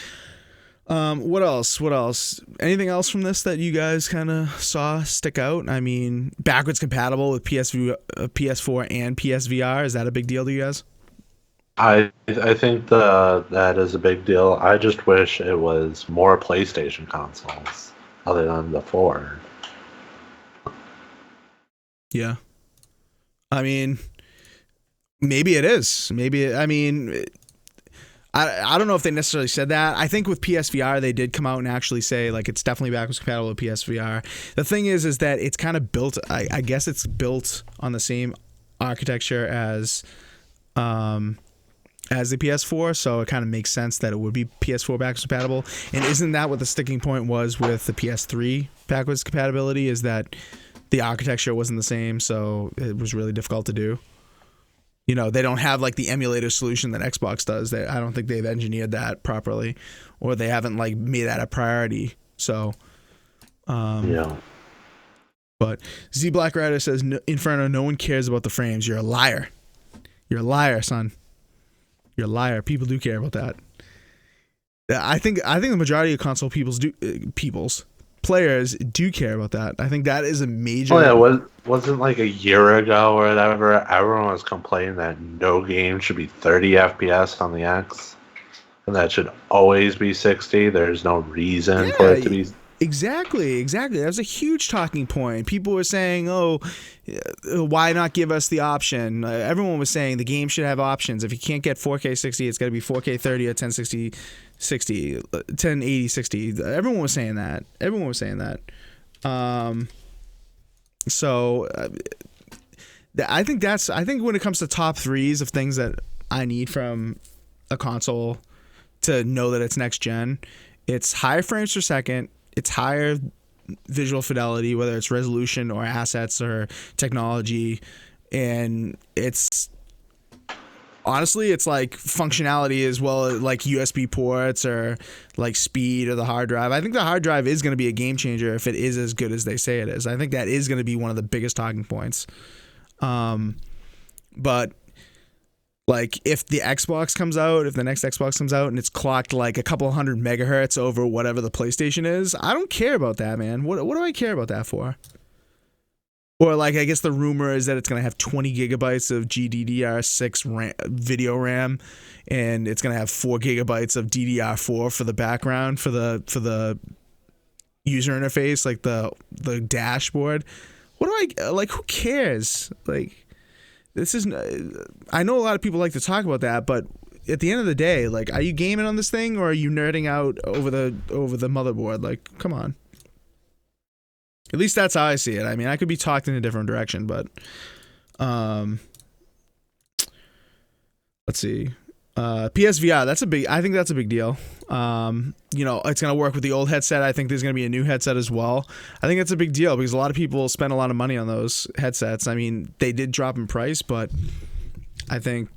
[SPEAKER 1] What else? What else? Anything else from this that you guys kind of saw stick out? I mean, backwards compatible with PS4 and PSVR. Is that a big deal to you guys?
[SPEAKER 2] I think that is a big deal. I just wish it was more PlayStation consoles other than the 4.
[SPEAKER 1] Yeah. I mean, maybe it is. I mean, I don't know if they necessarily said that. I think with PSVR, they did come out and actually say, like, it's definitely backwards compatible with PSVR. The thing is that it's kind of built, I guess it's built on the same architecture as the PS4, so it kind of makes sense that it would be PS4 backwards compatible. And isn't that what the sticking point was with the PS3 backwards compatibility, is that the architecture wasn't the same, so it was really difficult to do? You know, they don't have like the emulator solution that Xbox does. I don't think they've engineered that properly, or they haven't like made that a priority. So,
[SPEAKER 2] Yeah.
[SPEAKER 1] But Z Black Rider says, Inferno, no one cares about the frames. You're a liar. You're a liar, son. You're a liar. People do care about that. I think the majority of console players do care about that. I think that is a major.
[SPEAKER 2] Oh yeah, wasn't like a year ago or whatever, everyone was complaining that no game should be 30 FPS on the X, and that should always be 60. There's no reason for it to be.
[SPEAKER 1] Exactly. That was a huge talking point. People were saying, "Oh, why not give us the option?" Everyone was saying the game should have options. If you can't get 4K 60, it's got to be 4K 30 or 1060 60, 1080 60. Everyone was saying that. So I think when it comes to top threes of things that I need from a console to know that it's next gen, it's higher frames per second. It's higher visual fidelity, whether it's resolution or assets or technology. And it's honestly, it's like functionality as well, like USB ports or like speed or the hard drive. I think the hard drive is going to be a game changer if it is as good as they say it is. I think that is going to be one of the biggest talking points. But like if the Xbox comes out, if the next Xbox comes out and it's clocked like a couple hundred megahertz over whatever the PlayStation is, I don't care about that, man. What do I care about that for? Or like, I guess the rumor is that it's going to have 20 gigabytes of GDDR6 video RAM, and it's going to have 4 gigabytes of DDR4 for the background, for the user interface, like the dashboard. What do I, like, who cares? Like, this is, I know a lot of people like to talk about that, but at the end of the day, like, are you gaming on this thing or are you nerding out over the motherboard? Like, come on. At least that's how I see it. I mean, I could be talked in a different direction, but let's see. PSVR, I think that's a big deal. You know, it's going to work with the old headset. I think there's going to be a new headset as well. I think that's a big deal because a lot of people spend a lot of money on those headsets. I mean, they did drop in price, but I think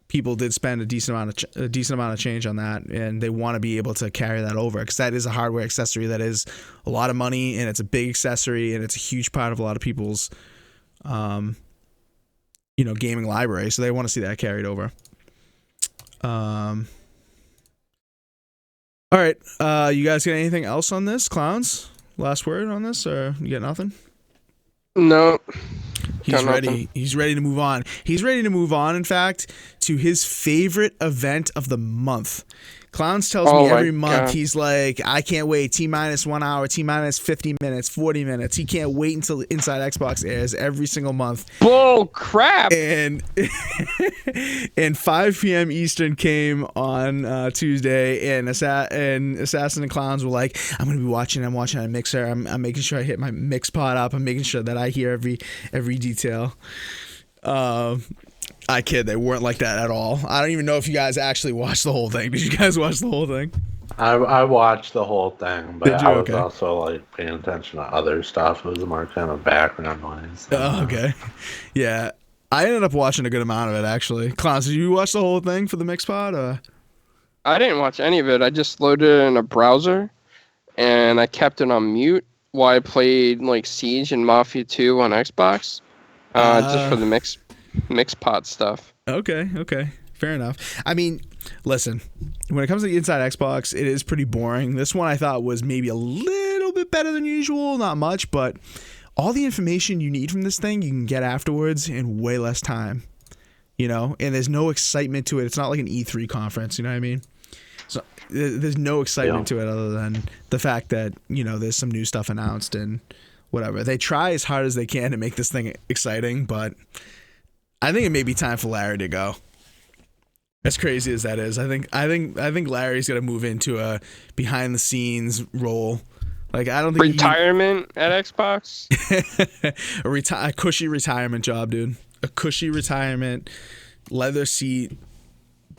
[SPEAKER 1] people did spend a decent amount of change on that, and they want to be able to carry that over because that is a hardware accessory that is a lot of money, and it's a big accessory, and it's a huge part of a lot of people's gaming library, so they want to see that carried over. All right, you guys got anything else on this, clowns? Last word on this, or you got nothing?
[SPEAKER 3] No.
[SPEAKER 1] He's ready. He's ready to move on. He's ready to move on, in fact, to his favorite event of the month. Clowns tells me every month, he's like, I can't wait. T-minus 1 hour, T-minus 50 minutes, 40 minutes. He can't wait until Inside Xbox airs every single month.
[SPEAKER 3] Bull crap!
[SPEAKER 1] And 5 p.m. Eastern came on Tuesday, and Assassin and Clowns were like, I'm going to be watching. I'm watching on a mixer. I'm making sure I hit my mix pod up. I'm making sure that I hear every detail. I kid, they weren't like that at all. I don't even know if you guys actually watched the whole thing. Did you guys watch the whole thing?
[SPEAKER 2] I watched the whole thing, but I was
[SPEAKER 1] okay.
[SPEAKER 2] also like paying attention to other stuff. It was more kind of background noise.
[SPEAKER 1] Oh, okay. Yeah. I ended up watching a good amount of it, actually. Clowns, did you watch the whole thing for the Mixpod?
[SPEAKER 3] I didn't watch any of it. I just loaded it in a browser, and I kept it on mute while I played like Siege and Mafia 2 on Xbox, just for the Mixpod stuff.
[SPEAKER 1] Okay. Fair enough. I mean, listen, when it comes to the Inside Xbox, it is pretty boring. This one I thought was maybe a little bit better than usual. Not much, but all the information you need from this thing you can get afterwards in way less time. You know, and there's no excitement to it. It's not like an E3 conference, you know what I mean? So there's no excitement to it other than the fact that, you know, there's some new stuff announced and whatever. They try as hard as they can to make this thing exciting, but I think it may be time for Larry to go. As crazy as that is, I think Larry's gonna move into a behind the scenes role. Like I don't think
[SPEAKER 3] retirement at Xbox.
[SPEAKER 1] a cushy retirement job, dude. A cushy retirement, leather seat,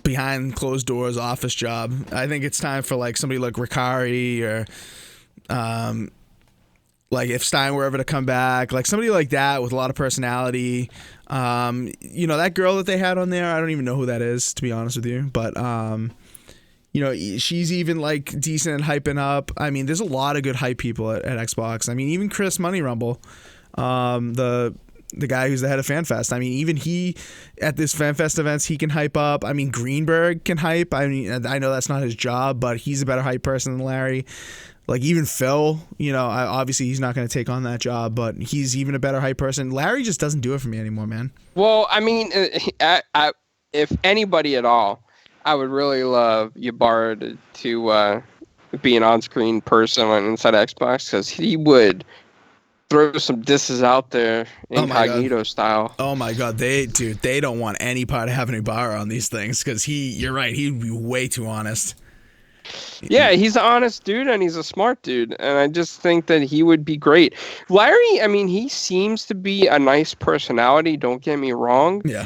[SPEAKER 1] behind closed doors office job. I think it's time for like somebody like Ricari or like if Stein were ever to come back, like somebody like that with a lot of personality. You know, that girl that they had on there, I don't even know who that is, to be honest with you. But, you know, she's even like decent at hyping up. I mean, there's a lot of good hype people at Xbox. I mean, even Chris Money Rumble, the guy who's the head of FanFest. I mean, even he at this FanFest events, he can hype up. I mean, Greenberg can hype. I mean, I know that's not his job, but he's a better hype person than Larry. Like even Phil, you know, obviously he's not going to take on that job, but he's even a better hype person. Larry just doesn't do it for me anymore, man.
[SPEAKER 3] Well, I mean, if anybody at all, I would really love Ybarra to be an on-screen person on Inside Xbox because he would throw some disses out there incognito style.
[SPEAKER 1] Oh my God, they don't want any part of having Ybarra on these things because you're right, he'd be way too honest.
[SPEAKER 3] Yeah, he's an honest dude and he's a smart dude, and I just think that he would be great. Larry, I mean, he seems to be a nice personality, don't get me wrong.
[SPEAKER 1] Yeah.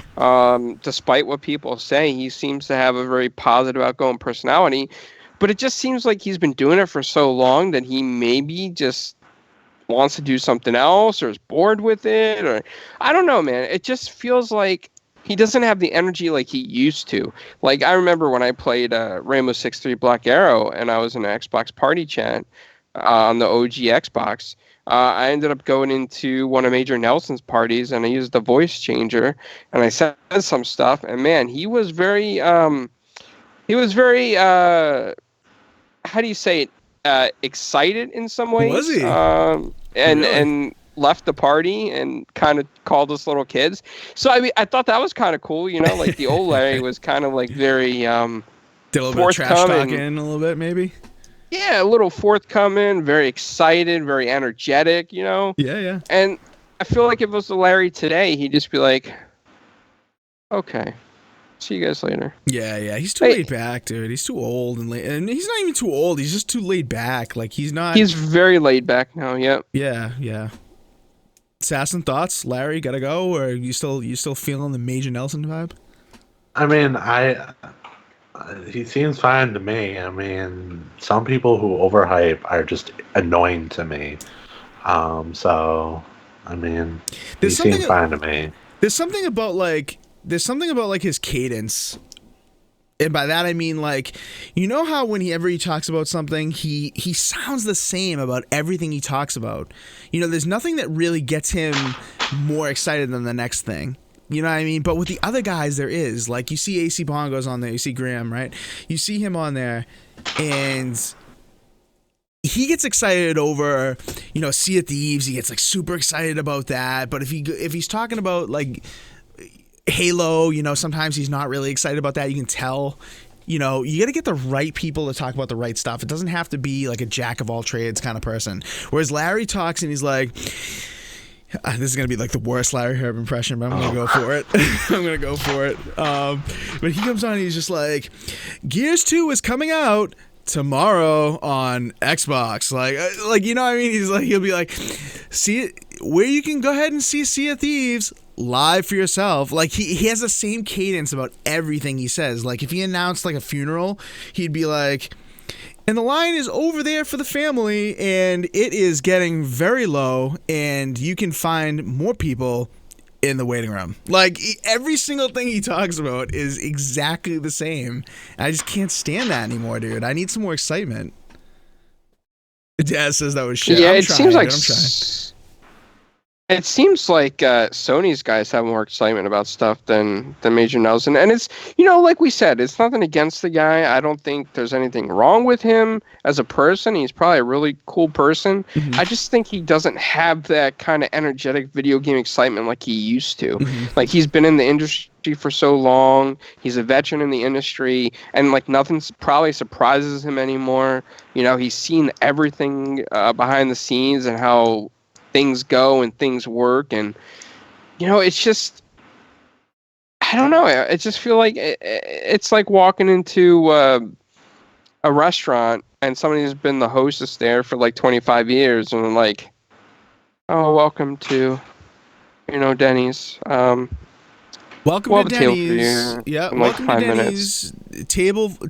[SPEAKER 3] Despite what people say, he seems to have a very positive, outgoing personality, but it just seems like he's been doing it for so long that he maybe just wants to do something else or is bored with it, or I don't know, man. It just feels like he doesn't have the energy like he used to. Like, I remember when I played Rainbow Six 3 Black Arrow and I was in an Xbox party chat on the OG Xbox. I ended up going into one of Major Nelson's parties and I used the voice changer and I said some stuff. And man, he was very, how do you say it? Excited in some ways.
[SPEAKER 1] Was he?
[SPEAKER 3] And left the party and kind of called us little kids. So I mean, I thought that was kind of cool, you know, like the old Larry was kind of like very
[SPEAKER 1] did a little bit of trash talking a little bit maybe.
[SPEAKER 3] Yeah, a little forthcoming, very excited, very energetic, you know.
[SPEAKER 1] Yeah.
[SPEAKER 3] And I feel like if it was the Larry today, he'd just be like, okay, see you guys later.
[SPEAKER 1] Yeah, he's too laid back, dude. He's too old and he's not even too old. He's just too laid back. Like he's
[SPEAKER 3] very laid back now. Yep.
[SPEAKER 1] Yeah. Assassin, thoughts? Larry, gotta go, or you still feeling the Major Nelson vibe?
[SPEAKER 2] I mean, he seems fine to me. I mean, some people who overhype are just annoying to me. So I mean, he seems fine to me.
[SPEAKER 1] There's something about like his cadence. And by that I mean, like, you know how whenever he talks about something, he sounds the same about everything he talks about. You know, there's nothing that really gets him more excited than the next thing. You know what I mean? But with the other guys, there is. Like, you see AC Bongo's on there. You see Graham, right? You see him on there, and he gets excited over, you know, Sea of Thieves. He gets, like, super excited about that. But if he's talking about, like, Halo, you know, sometimes he's not really excited about that. You can tell, you know, you got to get the right people to talk about the right stuff. It doesn't have to be like a jack of all trades kind of person. Whereas Larry talks and he's like, this is going to be like the worst Larry Herb impression, but I'm going to go for it. I'm going to go for it. But he comes on and he's just like, Gears 2 is coming out tomorrow on Xbox. Like, you know what I mean? He'll be like, see it where you can go ahead and see Sea of Thieves live for yourself. Like he has the same cadence about everything he says. Like if he announced like a funeral, he'd be like, and the line is over there for the family and it is getting very low and you can find more people in the waiting room. Like every single thing he talks about is exactly the same. I just can't stand that anymore, dude. I need some more excitement. Dad says that was shit.
[SPEAKER 3] Yeah,
[SPEAKER 1] I'm
[SPEAKER 3] it
[SPEAKER 1] trying,
[SPEAKER 3] seems like
[SPEAKER 1] dude. I'm trying.
[SPEAKER 3] It seems like Sony's guys have more excitement about stuff than Major Nelson, and it's like we said, it's nothing against the guy. I don't think there's anything wrong with him as a person. He's probably a really cool person.
[SPEAKER 1] Mhm.
[SPEAKER 3] I just think he doesn't have that kind of energetic video game excitement like he used to.
[SPEAKER 1] Mhm.
[SPEAKER 3] Like he's been in the industry for so long. He's a veteran in the industry, and like nothing probably surprises him anymore. He's seen everything behind the scenes and how things go and things work, and it's just, I don't know, I just feel like it's like walking into a restaurant and somebody's been the hostess there for like 25 years and like, oh, welcome to Denny's,
[SPEAKER 1] Welcome
[SPEAKER 3] we'll
[SPEAKER 1] to
[SPEAKER 3] have a table for
[SPEAKER 1] Denny's.
[SPEAKER 3] you
[SPEAKER 1] Yeah,
[SPEAKER 3] in like
[SPEAKER 1] welcome to
[SPEAKER 3] 5 minutes.
[SPEAKER 1] Denny's.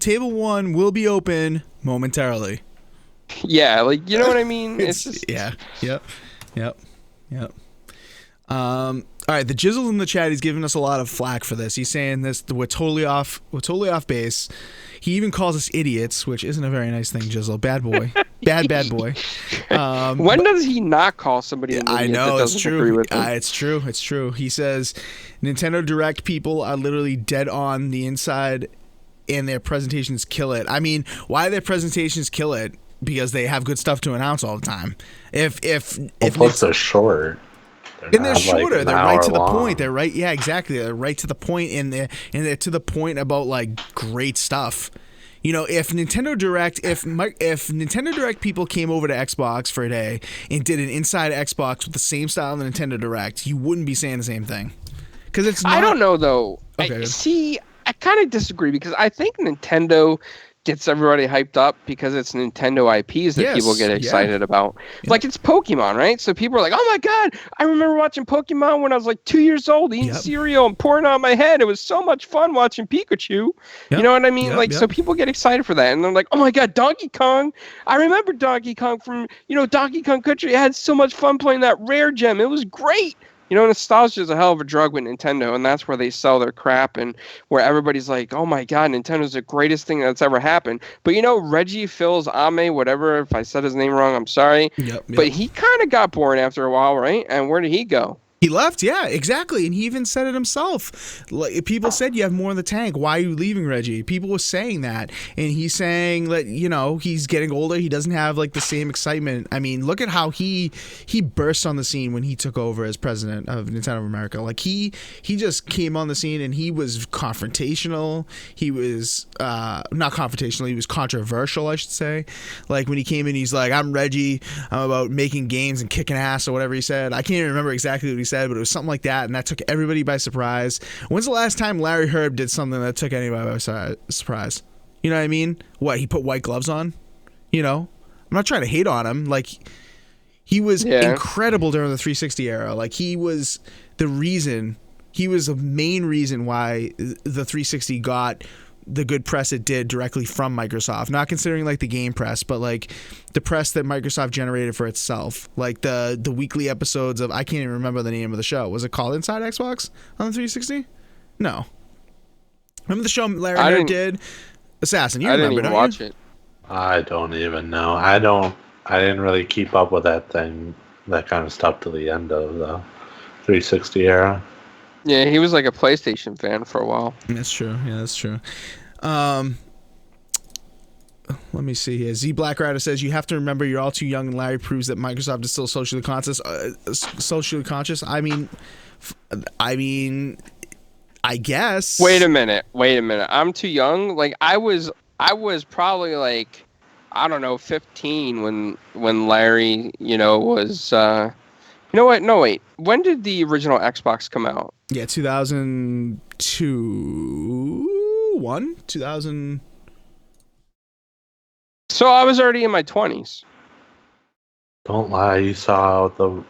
[SPEAKER 1] Table 1 will be open momentarily.
[SPEAKER 3] Yeah, like, you know what I mean? It's just,
[SPEAKER 1] yeah. Yep. All right, the Jizzle in the chat, he's giving us a lot of flack for this. He's saying this, we're totally off base. He even calls us idiots, which isn't a very nice thing, Jizzle. Bad boy. Bad boy.
[SPEAKER 3] When does he not call somebody an idiot?
[SPEAKER 1] I know,
[SPEAKER 3] that
[SPEAKER 1] it's
[SPEAKER 3] doesn't agree
[SPEAKER 1] true.
[SPEAKER 3] with him?
[SPEAKER 1] It's true. He says Nintendo Direct people are literally dead on the inside and their presentations kill it. I mean, why their presentations kill it? Because they have good stuff to announce all the time. If
[SPEAKER 2] plus they're short.
[SPEAKER 1] They're shorter.
[SPEAKER 2] Like
[SPEAKER 1] they're right to the
[SPEAKER 2] long.
[SPEAKER 1] point. They're right. Yeah, exactly. They're right to the point, and they're to the point about like great stuff. If Nintendo Direct people came over to Xbox for a day and did an inside Xbox with the same style of the Nintendo Direct, you wouldn't be saying the same thing. Because it's not.
[SPEAKER 3] I don't know though.
[SPEAKER 1] Okay.
[SPEAKER 3] I kind of disagree because I think Nintendo gets everybody hyped up because it's Nintendo IPs that people get excited about.
[SPEAKER 1] Yeah.
[SPEAKER 3] Like it's Pokemon, right? So people are like, "Oh my god, I remember watching Pokemon when I was like 2 years old, eating cereal and pouring it on my head. It was so much fun watching Pikachu." Yep. You know what I mean? So people get excited for that, and they're like, "Oh my god, Donkey Kong! I remember Donkey Kong from Donkey Kong Country. I had so much fun playing that rare gem. It was great." Nostalgia is a hell of a drug with Nintendo, and that's where they sell their crap and where everybody's like, oh my god, Nintendo's the greatest thing that's ever happened. But Reggie Fils Ame, whatever, if I said his name wrong, I'm sorry.
[SPEAKER 1] Yep.
[SPEAKER 3] But he kind of got bored after a while, right? And where did he go?
[SPEAKER 1] He left, yeah, exactly, and he even said it himself. Like, people said you have more in the tank. Why are you leaving, Reggie? People were saying that, and he's saying that he's getting older. He doesn't have like the same excitement. I mean, look at how he burst on the scene when he took over as president of Nintendo of America. Like he just came on the scene and he was confrontational. He was not confrontational. He was controversial, I should say. Like when he came in, he's like, "I'm Reggie. I'm about making games and kicking ass," or whatever he said. I can't even remember exactly what he said, but it was something like that, and that took everybody by surprise. When's the last time Larry Herb did something that took anybody by surprise? You know what I mean? What, he put white gloves on? I'm not trying to hate on him. Like, he was incredible during the 360 era. Like, he was the main reason why the 360 got the good press it did directly from Microsoft, not considering like the game press, but like the press that Microsoft generated for itself, like the weekly episodes of, I can't even remember the name of the show. Was it called Inside Xbox on the 360? No. Remember the show Larry Herb did? Assassin. You remember?
[SPEAKER 3] I didn't even watch it.
[SPEAKER 2] I don't even know. I didn't really keep up with that kind of stuff to the end of the 360 era.
[SPEAKER 3] Yeah, he was like a PlayStation fan for a while.
[SPEAKER 1] That's true. Yeah, that's true. Let me see here. Z Black Rider says, you have to remember you're all too young, and Larry proves that Microsoft is still socially conscious. I mean, I guess.
[SPEAKER 3] Wait a minute. I'm too young. Like I was probably like, I don't know, 15 when Larry, was. You know what? No, wait. When did the original Xbox come out?
[SPEAKER 1] Yeah, 2000.
[SPEAKER 3] So I was already in my 20s.
[SPEAKER 2] Don't lie, you saw the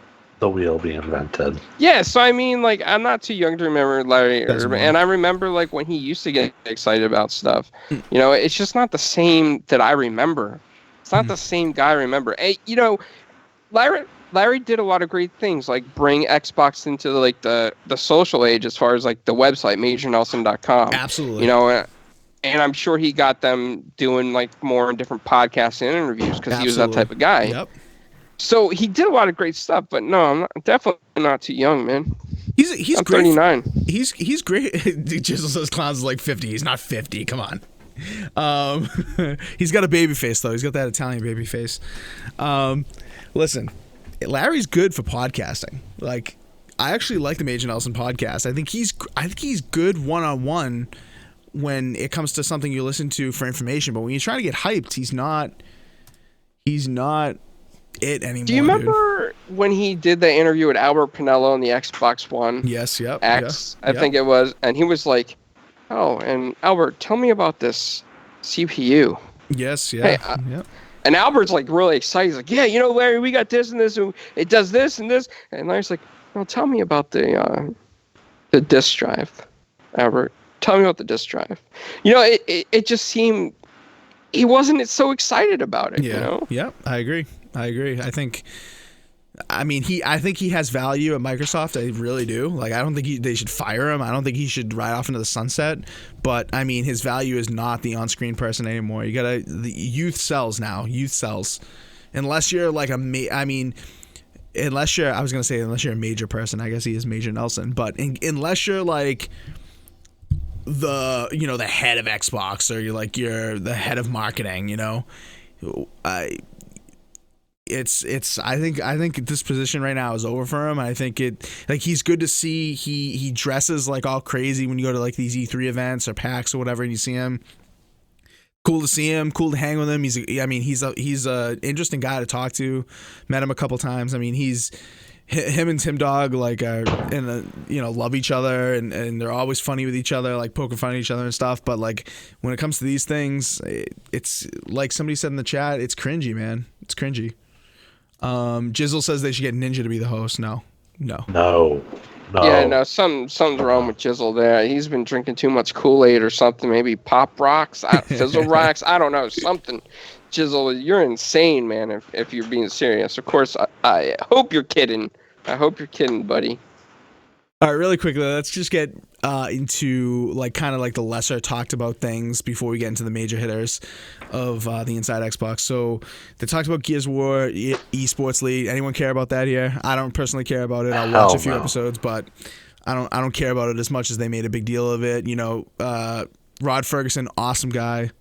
[SPEAKER 2] wheel be invented.
[SPEAKER 3] Yeah, so I mean, like, I'm not too young to remember Larry Herb, and I remember, like, when he used to get excited about stuff. It's just not the same that I remember. It's not the same guy I remember. Hey, Larry did a lot of great things, like bring Xbox into the social age as far as like the website, MajorNelson.com.
[SPEAKER 1] Absolutely.
[SPEAKER 3] And I'm sure he got them doing like more different podcasts and interviews because he was that type of guy.
[SPEAKER 1] Yep.
[SPEAKER 3] So he did a lot of great stuff, but no, I'm definitely not too young, man.
[SPEAKER 1] He's
[SPEAKER 3] I'm
[SPEAKER 1] great.
[SPEAKER 3] 39.
[SPEAKER 1] He's great. Jizzle says Clowns is like 50. He's not 50. Come on. He's got a baby face though. He's got that Italian baby face. Listen, Larry's good for podcasting. Like, I actually like the Major Nelson podcast. I think he's good one-on-one when it comes to something you listen to for information. But when you're trying to get hyped, he's not it anymore.
[SPEAKER 3] Do you remember when he did the interview with Albert Pinello on the Xbox One?
[SPEAKER 1] Yes, yep.
[SPEAKER 3] X,
[SPEAKER 1] yep.
[SPEAKER 3] I think it was, and he was like, "Oh, and Albert, tell me about this CPU."
[SPEAKER 1] Yes, yeah.
[SPEAKER 3] Hey,
[SPEAKER 1] yep.
[SPEAKER 3] And Albert's like really excited. He's like, "Yeah, you know, Larry, we got this and this, and it does this and this." And Larry's like, "Well, tell me about the disk drive, Albert. Tell me about the disk drive." You know, it just seemed he wasn't so excited about it.
[SPEAKER 1] Yeah.
[SPEAKER 3] You know?
[SPEAKER 1] Yeah, I agree. I think he has value at Microsoft. I really do. Like, I don't think they should fire him. I don't think he should ride off into the sunset. But I mean, his value is not the on-screen person anymore. The youth sells now. Youth sells, unless you're like unless you're a major person. I guess he is Major Nelson. But unless you're like the head of Xbox, or you're the head of marketing, I think this position right now is over for him. I think he's good to see. He dresses like all crazy when you go to like these E3 events or PAX or whatever, and you see him. Cool to see him. Cool to hang with him. He's a interesting guy to talk to. Met him a couple times. I mean, him and Tim Dog love each other, and they're always funny with each other, like poking fun at each other and stuff. But like when it comes to these things, it's like somebody said in the chat, it's cringy, man. It's cringy. Jizzle says they should get Ninja to be the host. No.
[SPEAKER 2] No.
[SPEAKER 3] Yeah, no, something's wrong with Jizzle there. He's been drinking too much Kool-Aid or something. Maybe Pop Rocks, Fizzle Rocks. I don't know, something. Jizzle, you're insane, man. If you're being serious, of course. I hope you're kidding. I hope you're kidding, buddy.
[SPEAKER 1] All right, really quickly, let's just get into kind of the lesser talked about things before we get into the major hitters of the Inside Xbox. So they talked about Gears of War Esports League. Anyone care about that here? I don't personally care about it. I'll watch a few episodes, but I don't care about it as much as they made a big deal of it. Rod Ferguson, awesome guy,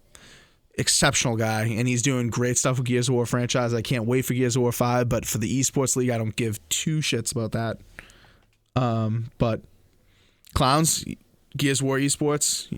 [SPEAKER 1] exceptional guy, and he's doing great stuff with Gears of War franchise. I can't wait for Gears of War 5, but for the Esports League, I don't give two shits about that. But Clowns, Gears of War Esports.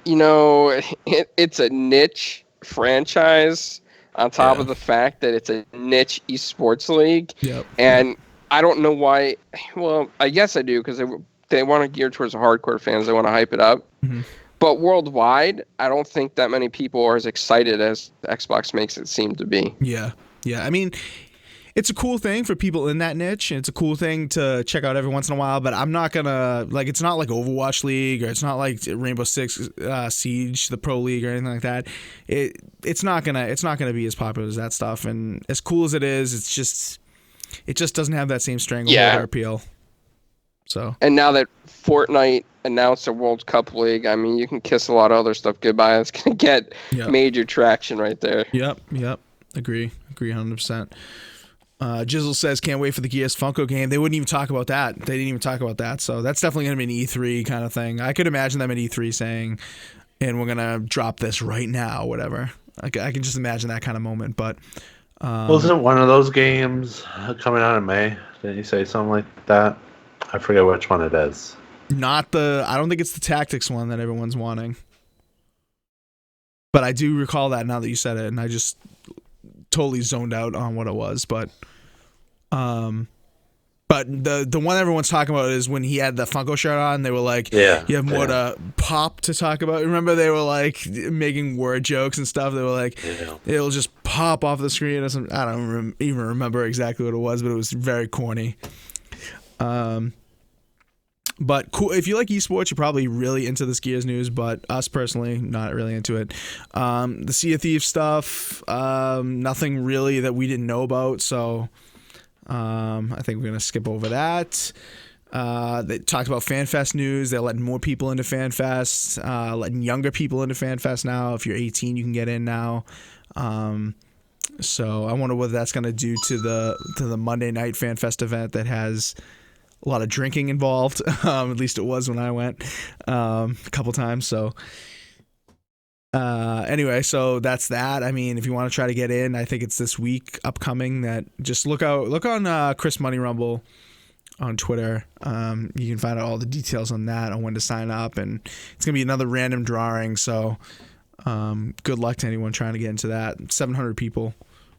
[SPEAKER 3] It's a niche franchise on top of the fact that it's a niche esports league.
[SPEAKER 1] Yep.
[SPEAKER 3] And I don't know why. Well, I guess I do, because they want to gear towards the hardcore fans. They want to hype it up.
[SPEAKER 1] Mm-hmm.
[SPEAKER 3] But worldwide, I don't think that many people are as excited as Xbox makes it seem to be.
[SPEAKER 1] Yeah. I mean, it's a cool thing for people in that niche, and it's a cool thing to check out every once in a while, but I'm not gonna it's not like Overwatch League, or it's not like Rainbow Six Siege, the Pro League, or anything like that. It's not gonna be as popular as that stuff, and as cool as it is, it just doesn't have that same stranglehold appeal. So,
[SPEAKER 3] and now that Fortnite announced a World Cup League, I mean, you can kiss a lot of other stuff goodbye. It's gonna get major traction right there.
[SPEAKER 1] Yep. Agree 100%. Jizzle says, can't wait for the Gears Funko game. They wouldn't even talk about that. They didn't even talk about that. So that's definitely going to be an E3 kind of thing. I could imagine them at E3 saying, and we're going to drop this right now, whatever. I can just imagine that kind of moment. But
[SPEAKER 2] wasn't one of those games coming out in May? Didn't you say something like that? I forget which one it is.
[SPEAKER 1] I don't think it's the tactics one that everyone's wanting. But I do recall that now that you said it, and I just totally zoned out on what it was. But the one everyone's talking about is when he had the Funko shirt on. They were like, you have more to pop to talk about. Remember, they were like making word jokes and stuff. They were like, it'll just pop off the screen or something. I don't even remember exactly what it was, but it was very corny. But cool. If you like esports, you're probably really into this Gears news, but us personally, not really into it. The Sea of Thieves stuff, nothing really that we didn't know about, so I think we're going to skip over that. They talked about FanFest news. They're letting more people into FanFest, letting younger people into FanFest now. If you're 18, you can get in now. So I wonder what that's going to do to the Monday Night Fan Fest event that has a lot of drinking involved. At least it was when I went a couple times. So anyway, so that's that. I mean, if you want to try to get in, I think it's this week upcoming. That just look on Chris Money Rumble on Twitter. You can find out all the details on that, on when to sign up, and it's gonna be another random drawing. So good luck to anyone trying to get into that. 700 people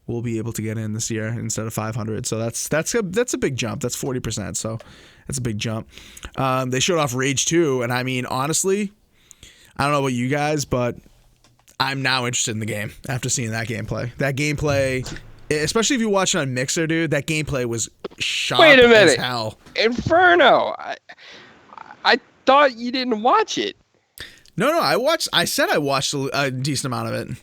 [SPEAKER 1] will be able to get in this year instead of 500. So that's a big jump. That's 40%. So that's a big jump. They showed off Rage 2, and I mean, honestly, I don't know about you guys, but I'm now interested in the game after seeing that gameplay. That gameplay, especially if you watch it on Mixer, dude, that gameplay was sharp as hell.
[SPEAKER 3] Inferno. I thought you didn't watch it.
[SPEAKER 1] No, I said I watched a decent amount of it.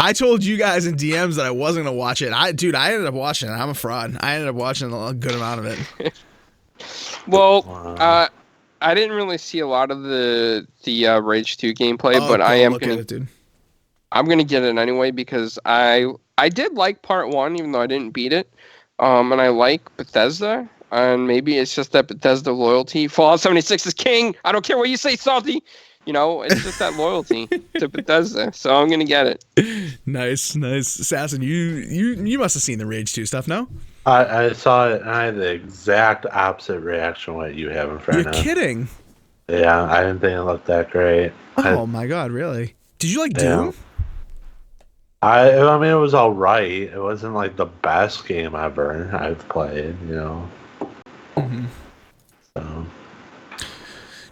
[SPEAKER 1] I told you guys in DMs that I wasn't gonna watch it. I ended up watching it. I'm a fraud. I ended up watching a good amount of it.
[SPEAKER 3] Well, I didn't really see a lot of the Rage 2 gameplay, but I am gonna
[SPEAKER 1] dude.
[SPEAKER 3] I'm gonna get it anyway because I did like part 1, even though I didn't beat it. And I like Bethesda, and maybe it's just that Bethesda loyalty. Fallout 76 is king. I don't care what you say, Salty. You know, it's just that loyalty to Bethesda. So I'm gonna get it.
[SPEAKER 1] Nice. Assassin, you must have seen the Rage 2 stuff, no?
[SPEAKER 2] I saw it, and I had the exact opposite reaction what you have in front of.
[SPEAKER 1] You're kidding.
[SPEAKER 2] Yeah, I didn't think it looked that great.
[SPEAKER 1] Oh my god, really? Did you like Doom?
[SPEAKER 2] I mean, it was all right. It wasn't like the best game ever I've played, you know.
[SPEAKER 1] Mm-hmm.
[SPEAKER 2] So.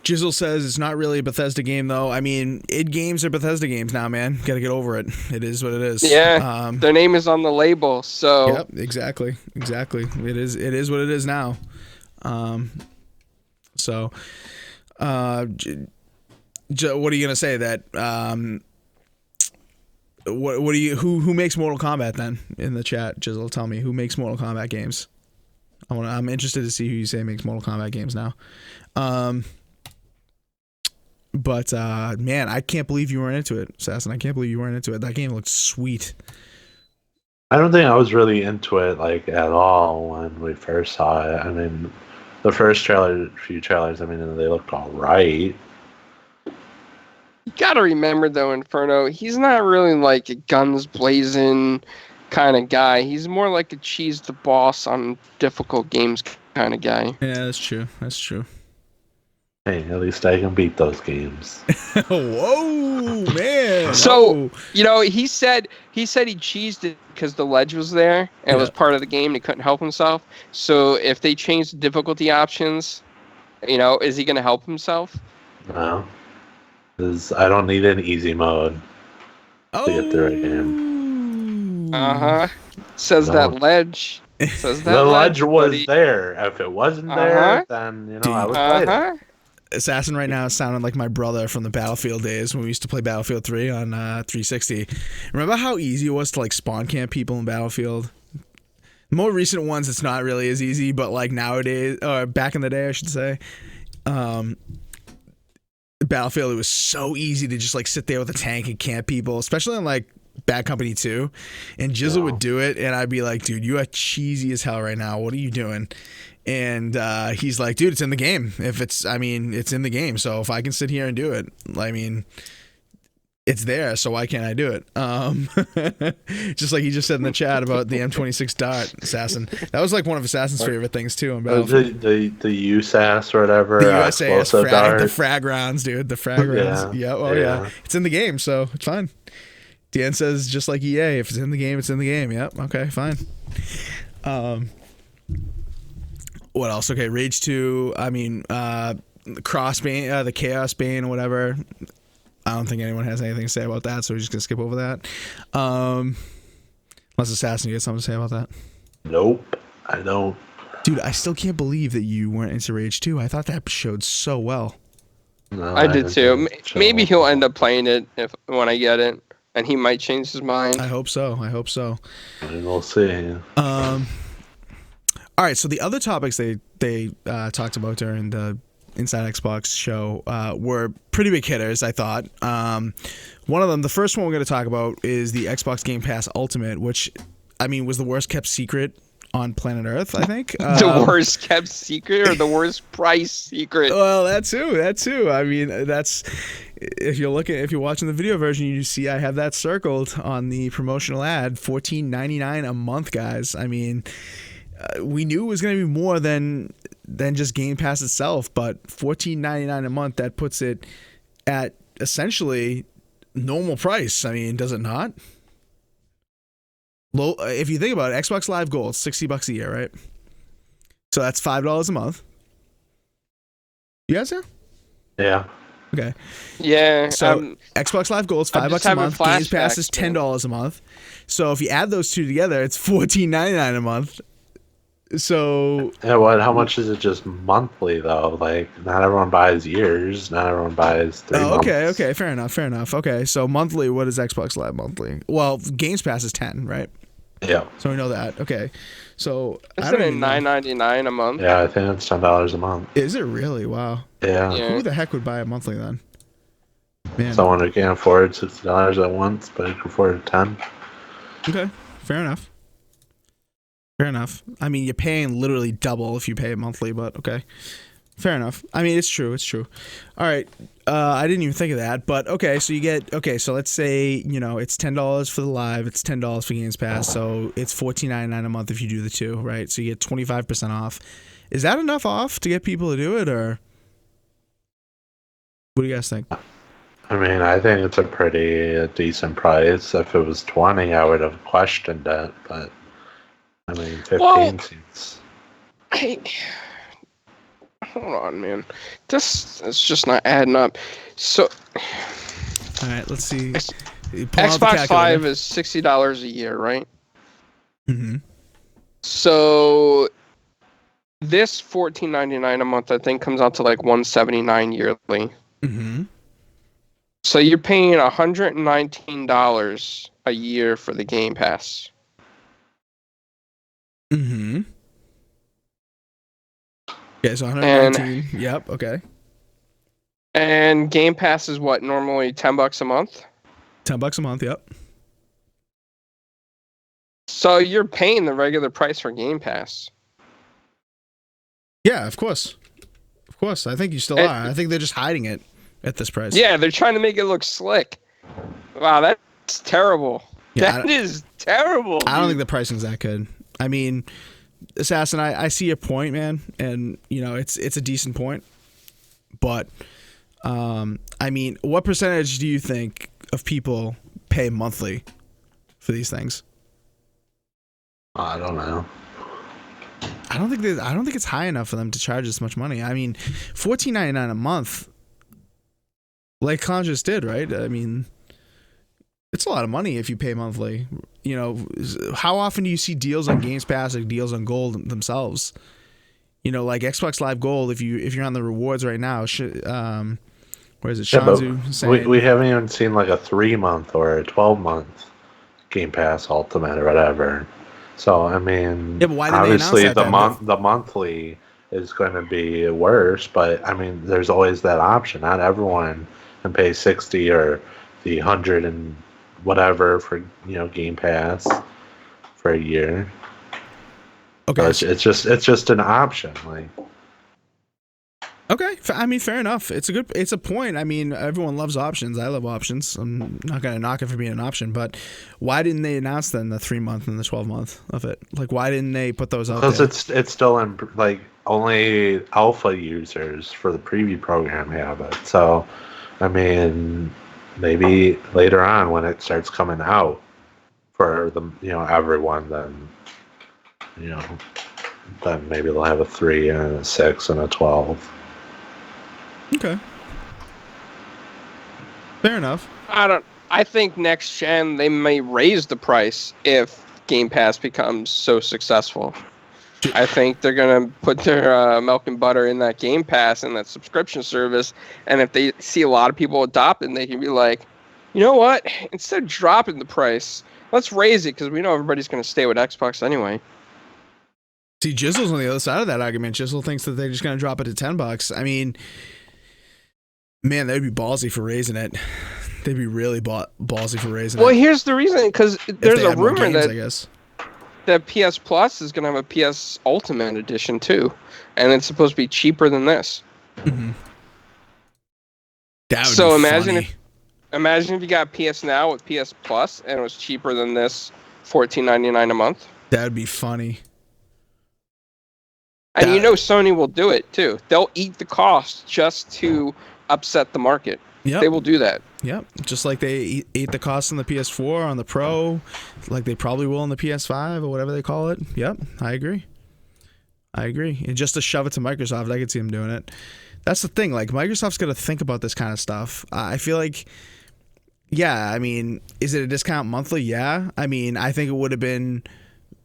[SPEAKER 1] Jizzle says it's not really a Bethesda game, though. I mean, id games are Bethesda games now, man. Gotta get over it. It is what it is.
[SPEAKER 3] Yeah, their name is on the label, so.
[SPEAKER 1] Yep, exactly. It is what it is now. So, what are you gonna say that? What do you? Who makes Mortal Kombat then in the chat? Jizzle, tell me who makes Mortal Kombat games. I'm interested to see who you say makes Mortal Kombat games now. But man, I can't believe you weren't into it, Assassin. I can't believe you weren't into it. That game looked sweet.
[SPEAKER 2] I don't think I was really into it like at all when we first saw it. I mean, the first few trailers, I mean, they looked all right.
[SPEAKER 3] You gotta remember though, Inferno, he's not really like a guns blazing kind of guy. He's more like a cheese the boss on difficult games kind of guy.
[SPEAKER 1] Yeah, that's true.
[SPEAKER 2] Hey, at least I can beat those games.
[SPEAKER 1] Whoa, man.
[SPEAKER 3] So, you know, he said he cheesed it because the ledge was there and it was part of the game and he couldn't help himself. So if they change the difficulty options, you know, is he going to help himself?
[SPEAKER 2] No. Because I don't need an easy mode to get through a game.
[SPEAKER 3] Says that ledge. Says that
[SPEAKER 2] the ledge was
[SPEAKER 3] buddy.
[SPEAKER 2] There. If it wasn't there, then, you know, I would play it.
[SPEAKER 1] Assassin right now is sounding like my brother from the Battlefield days when we used to play Battlefield 3 on 360. Remember how easy it was to like spawn camp people in Battlefield? The more recent ones, it's not really as easy, but like nowadays, or back in the day, I should say, Battlefield, it was so easy to just like sit there with a tank and camp people, especially on like Bad Company 2. And Jizzle would do it, and I'd be like, dude, you are cheesy as hell right now. What are you doing? And he's like, dude, it's in the game. It's in the game. So if I can sit here and do it, I mean, it's there. So why can't I do it? Just like he just said in the chat about the M26 Dart Assassin. That was like one of Assassin's favorite things too. On Battlefield.
[SPEAKER 2] The USAS or whatever.
[SPEAKER 1] The USAS the frag rounds, dude. The frag rounds. Yeah. It's in the game, so it's fine. Dan says just like EA, if it's in the game, it's in the game. Yep. Okay, fine. What else? Okay, Rage 2. I mean, Crossbane, the Chaos Bane, or whatever. I don't think anyone has anything to say about that, so we're just gonna skip over that. Unless Assassin, you got something to say about that?
[SPEAKER 2] Nope, I don't.
[SPEAKER 1] Dude, I still can't believe that you weren't into Rage 2. I thought that showed so well.
[SPEAKER 2] No,
[SPEAKER 3] I did too. Maybe he'll end up playing it when I get it, and he might change his mind.
[SPEAKER 1] I hope so.
[SPEAKER 2] We'll see.
[SPEAKER 1] All right, so the other topics they talked about during the Inside Xbox show were pretty big hitters, I thought. One of them, the first one we're going to talk about, is the Xbox Game Pass Ultimate, which, I mean, was the worst kept secret on planet Earth, I think.
[SPEAKER 3] The worst kept secret or the worst price secret?
[SPEAKER 1] Well, that too. I mean, that's, if you're watching the video version, you see I have that circled on the promotional ad, $14.99 a month, guys. I mean, we knew it was going to be more than just Game Pass itself, but $14.99 a month, that puts it at essentially normal price. I mean, does it not? Low, if you think about it, Xbox Live Gold, $60 a year, right? So that's $5 a month. You guys know?
[SPEAKER 2] Yeah.
[SPEAKER 1] Okay.
[SPEAKER 3] Yeah.
[SPEAKER 1] So Xbox Live Gold is $5 a month. Game Pass is $10 a month. So if you add those two together, it's $14.99 a month. So
[SPEAKER 2] yeah, how much is it just monthly though? Like, not everyone buys years. Not everyone buys 3 months.
[SPEAKER 1] Okay, fair enough. Okay, so monthly, what is Xbox Live monthly? Well, Games Pass is 10, right?
[SPEAKER 2] Yeah.
[SPEAKER 1] So we know that. Okay, so
[SPEAKER 3] Isn't it $9.99 a month?
[SPEAKER 2] Yeah, I think it's $10 a month.
[SPEAKER 1] Is it really? Wow.
[SPEAKER 2] Yeah.
[SPEAKER 1] Who the heck would buy it monthly then? Man.
[SPEAKER 2] Someone who can't afford $60 at once, but who can afford 10.
[SPEAKER 1] Okay, fair enough. I mean, you're paying literally double if you pay it monthly, but okay. Fair enough. I mean, it's true. All right. I didn't even think of that, but okay, so let's say, it's $10 for the Live, it's $10 for Games Pass, so it's $14.99 a month if you do the two, right? So you get 25% off. Is that enough off to get people to do it, or what do you guys think?
[SPEAKER 2] I mean, I think it's a pretty decent price. If it was 20, I would have questioned it, but I mean, 15 seems.
[SPEAKER 3] Hold on, man. This is just not adding up. So,
[SPEAKER 1] all right, let's see.
[SPEAKER 3] Xbox 5 is $60 a year, right?
[SPEAKER 1] Mm-hmm.
[SPEAKER 3] So, this $14.99 a month, I think, comes out to like $179 yearly.
[SPEAKER 1] Mm-hmm.
[SPEAKER 3] So you're paying $119 a year for the Game Pass.
[SPEAKER 1] Mm-hmm. Okay, so 119. Yep. Okay.
[SPEAKER 3] And Game Pass is what, normally $10 a month?
[SPEAKER 1] $10 a month. Yep.
[SPEAKER 3] So you're paying the regular price for Game Pass.
[SPEAKER 1] Yeah, of course. I think you still are. I think they're just hiding it at this price.
[SPEAKER 3] Yeah, they're trying to make it look slick. Wow, that's terrible.
[SPEAKER 1] Yeah,
[SPEAKER 3] that is terrible.
[SPEAKER 1] I don't think the pricing's that good. I mean, Assassin, I see your point, man, and it's a decent point. But I mean, what percentage do you think of people pay monthly for these things?
[SPEAKER 2] I don't know.
[SPEAKER 1] I don't think it's high enough for them to charge this much money. I mean, $14.99 a month, like Con just did, right? I mean, it's a lot of money if you pay monthly. How often do you see deals on Games Pass, like deals on Gold themselves? Like Xbox Live Gold. If you're on the rewards right now, where is it? Shanzu saying
[SPEAKER 2] we haven't even seen like a 3-month or a 12-month Game Pass Ultimate or whatever. So I mean,
[SPEAKER 1] yeah, but why didn't
[SPEAKER 2] obviously
[SPEAKER 1] they announce that
[SPEAKER 2] the monthly is going to be worse, but I mean, there's always that option. Not everyone can pay 60 or the 100 and whatever for Game Pass for a year.
[SPEAKER 1] Okay,
[SPEAKER 2] so it's just an option. Like,
[SPEAKER 1] okay, I mean, fair enough. It's a point. I mean, everyone loves options. I love options. I'm not gonna knock it for being an option, but why didn't they announce then the 3-month and the 12-month of it? Like, why didn't they put those out there?
[SPEAKER 2] Because it's still in, like, only alpha users for the preview program have it. So, I mean, maybe later on when it starts coming out for the everyone, then then maybe they'll have a 3 and a 6 and a 12.
[SPEAKER 1] Okay. Fair enough.
[SPEAKER 3] I think next gen they may raise the price if Game Pass becomes so successful. I think they're gonna put their milk and butter in that Game Pass and that subscription service, and if they see a lot of people adopt it, they can be like, you know what? Instead of dropping the price, let's raise it because we know everybody's gonna stay with Xbox anyway.
[SPEAKER 1] See, Jizzle's on the other side of that argument. Jizzle thinks that they're just going to drop it to $10. I mean, man, they'd be ballsy for raising it. They'd be really ballsy for raising it.
[SPEAKER 3] Well, here's the reason, because there's a rumor
[SPEAKER 1] games,
[SPEAKER 3] that
[SPEAKER 1] I guess.
[SPEAKER 3] that PS Plus is going to have a PS Ultimate Edition too, and it's supposed to be cheaper than this.
[SPEAKER 1] Mm-hmm. That would
[SPEAKER 3] So
[SPEAKER 1] be
[SPEAKER 3] imagine
[SPEAKER 1] funny.
[SPEAKER 3] Imagine if you got PS Now with PS Plus and it was cheaper than this, $14.99 a month.
[SPEAKER 1] That would be funny.
[SPEAKER 3] And you know Sony will do it too. They'll eat the cost just to upset the market.
[SPEAKER 1] Yep.
[SPEAKER 3] They will do that.
[SPEAKER 1] Yep. Just like they ate the cost on the PS4, on the Pro, like they probably will on the PS5 or whatever they call it. Yep. I agree. And just to shove it to Microsoft, I could see them doing it. That's the thing. Like, Microsoft's got to think about this kind of stuff. I feel like, yeah, I mean, is it a discount monthly? Yeah. I mean, I think it would have been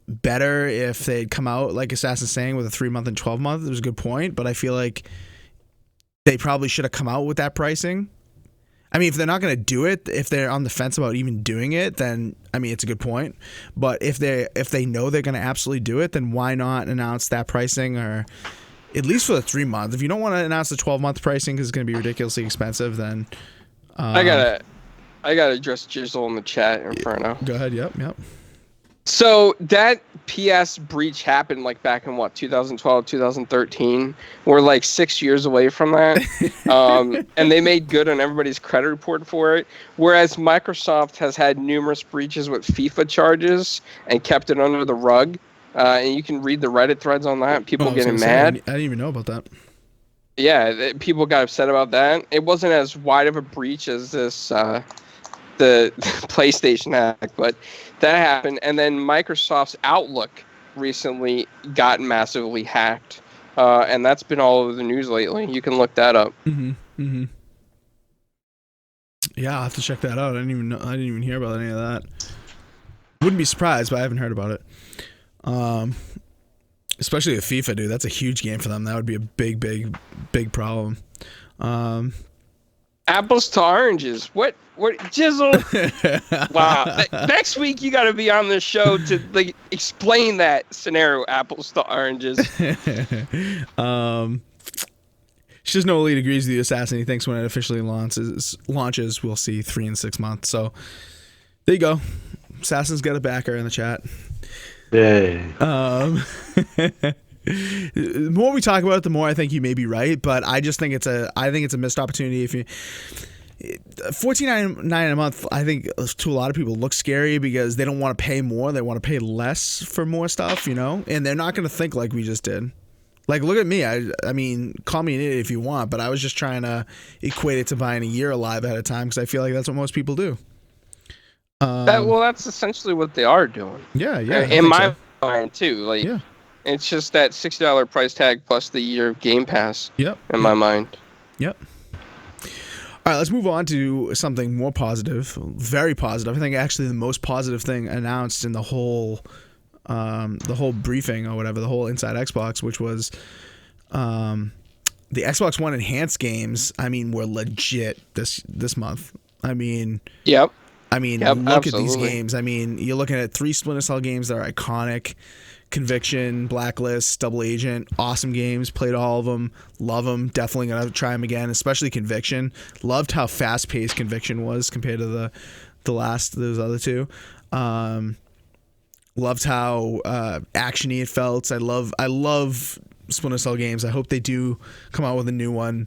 [SPEAKER 1] better if they'd come out, like Assassin's saying, with a 3-month and 12-month. It was a good point, but I feel like they probably should have come out with that pricing. I mean, if they're not going to do it, if they're on the fence about even doing it, then, I mean, it's a good point. But if they know they're going to absolutely do it, then why not announce that pricing, or at least for the 3-month? If you don't want to announce the 12-month pricing because it's going to be ridiculously expensive, then
[SPEAKER 3] I gotta address Jizzle in the chat, Inferno.
[SPEAKER 1] Go ahead. Yep.
[SPEAKER 3] So that PS breach happened like back in 2012, 2013. We're like 6 years away from that. And they made good on everybody's credit report for it. Whereas Microsoft has had numerous breaches with FIFA charges and kept it under the rug. And you can read the Reddit threads on that. People getting mad.
[SPEAKER 1] I didn't even know about that.
[SPEAKER 3] Yeah, people got upset about that. It wasn't as wide of a breach as this the PlayStation hack, but that happened. And then Microsoft's Outlook recently got massively hacked, and that's been all over the news lately. You can look that up.
[SPEAKER 1] Mm-hmm. Yeah, I'll have to check that out. I didn't even hear about any of that. Wouldn't be surprised, but I haven't heard about it. Especially with FIFA, dude. That's a huge game for them. That would be a big problem.
[SPEAKER 3] Apples to oranges. What Jizzle? Wow. Next week you got to be on the show to like explain that scenario. Apples to oranges.
[SPEAKER 1] Just no lead agrees with the Assassin. He thinks when it officially launches, we'll see 3 and 6 months. So there you go. Assassin's got a backer in the chat.
[SPEAKER 2] Yay.
[SPEAKER 1] The more we talk about it, the more I think you may be right, but I just think it's a missed opportunity. If you $14.99 a month, I think to a lot of people looks scary because they don't want to pay more. They want to pay less for more stuff, you know, and they're not going to think like we just did. Like, look at me. I mean, call me an idiot if you want, but I was just trying to equate it to buying a year alive ahead of time because I feel like that's what most people do.
[SPEAKER 3] That's essentially what they are doing.
[SPEAKER 1] Yeah.
[SPEAKER 3] In my mind too. Like,
[SPEAKER 1] yeah.
[SPEAKER 3] It's just that $60 price tag plus the year of Game Pass.
[SPEAKER 1] Yep.
[SPEAKER 3] In my mind.
[SPEAKER 1] Yep. All right, let's move on to something more positive, very positive. I think actually the most positive thing announced in the whole briefing or whatever, the whole Inside Xbox, which was the Xbox One enhanced games. I mean, were legit this month. I mean,
[SPEAKER 3] yep.
[SPEAKER 1] Look
[SPEAKER 3] absolutely.
[SPEAKER 1] at these games. I mean, you're looking at 3 Splinter Cell games that are iconic. Conviction, Blacklist, Double Agent, awesome games. Played all of them. Love them. Definitely gonna try them again, especially Conviction. Loved how fast paced Conviction was compared to those other two. Loved how actiony it felt. I love Splinter Cell games. I hope they do come out with a new one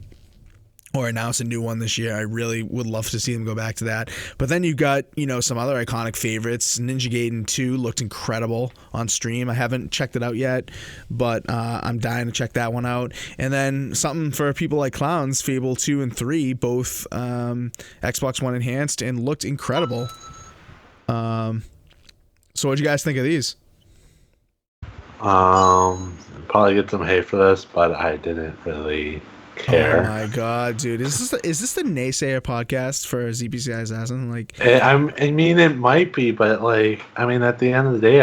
[SPEAKER 1] or announce a new one this year. I really would love to see them go back to that. But then you got, some other iconic favorites. Ninja Gaiden 2 looked incredible on stream. I haven't checked it out yet, but I'm dying to check that one out. And then something for people like clowns, Fable 2 and 3, both Xbox One enhanced and looked incredible. So what'd you guys think of these?
[SPEAKER 2] Probably get some hate for this, but I didn't really care.
[SPEAKER 1] Oh my god, dude! Is this the naysayer podcast for ZPCI Assassin? Like,
[SPEAKER 2] I mean, it might be, but at the end of the day,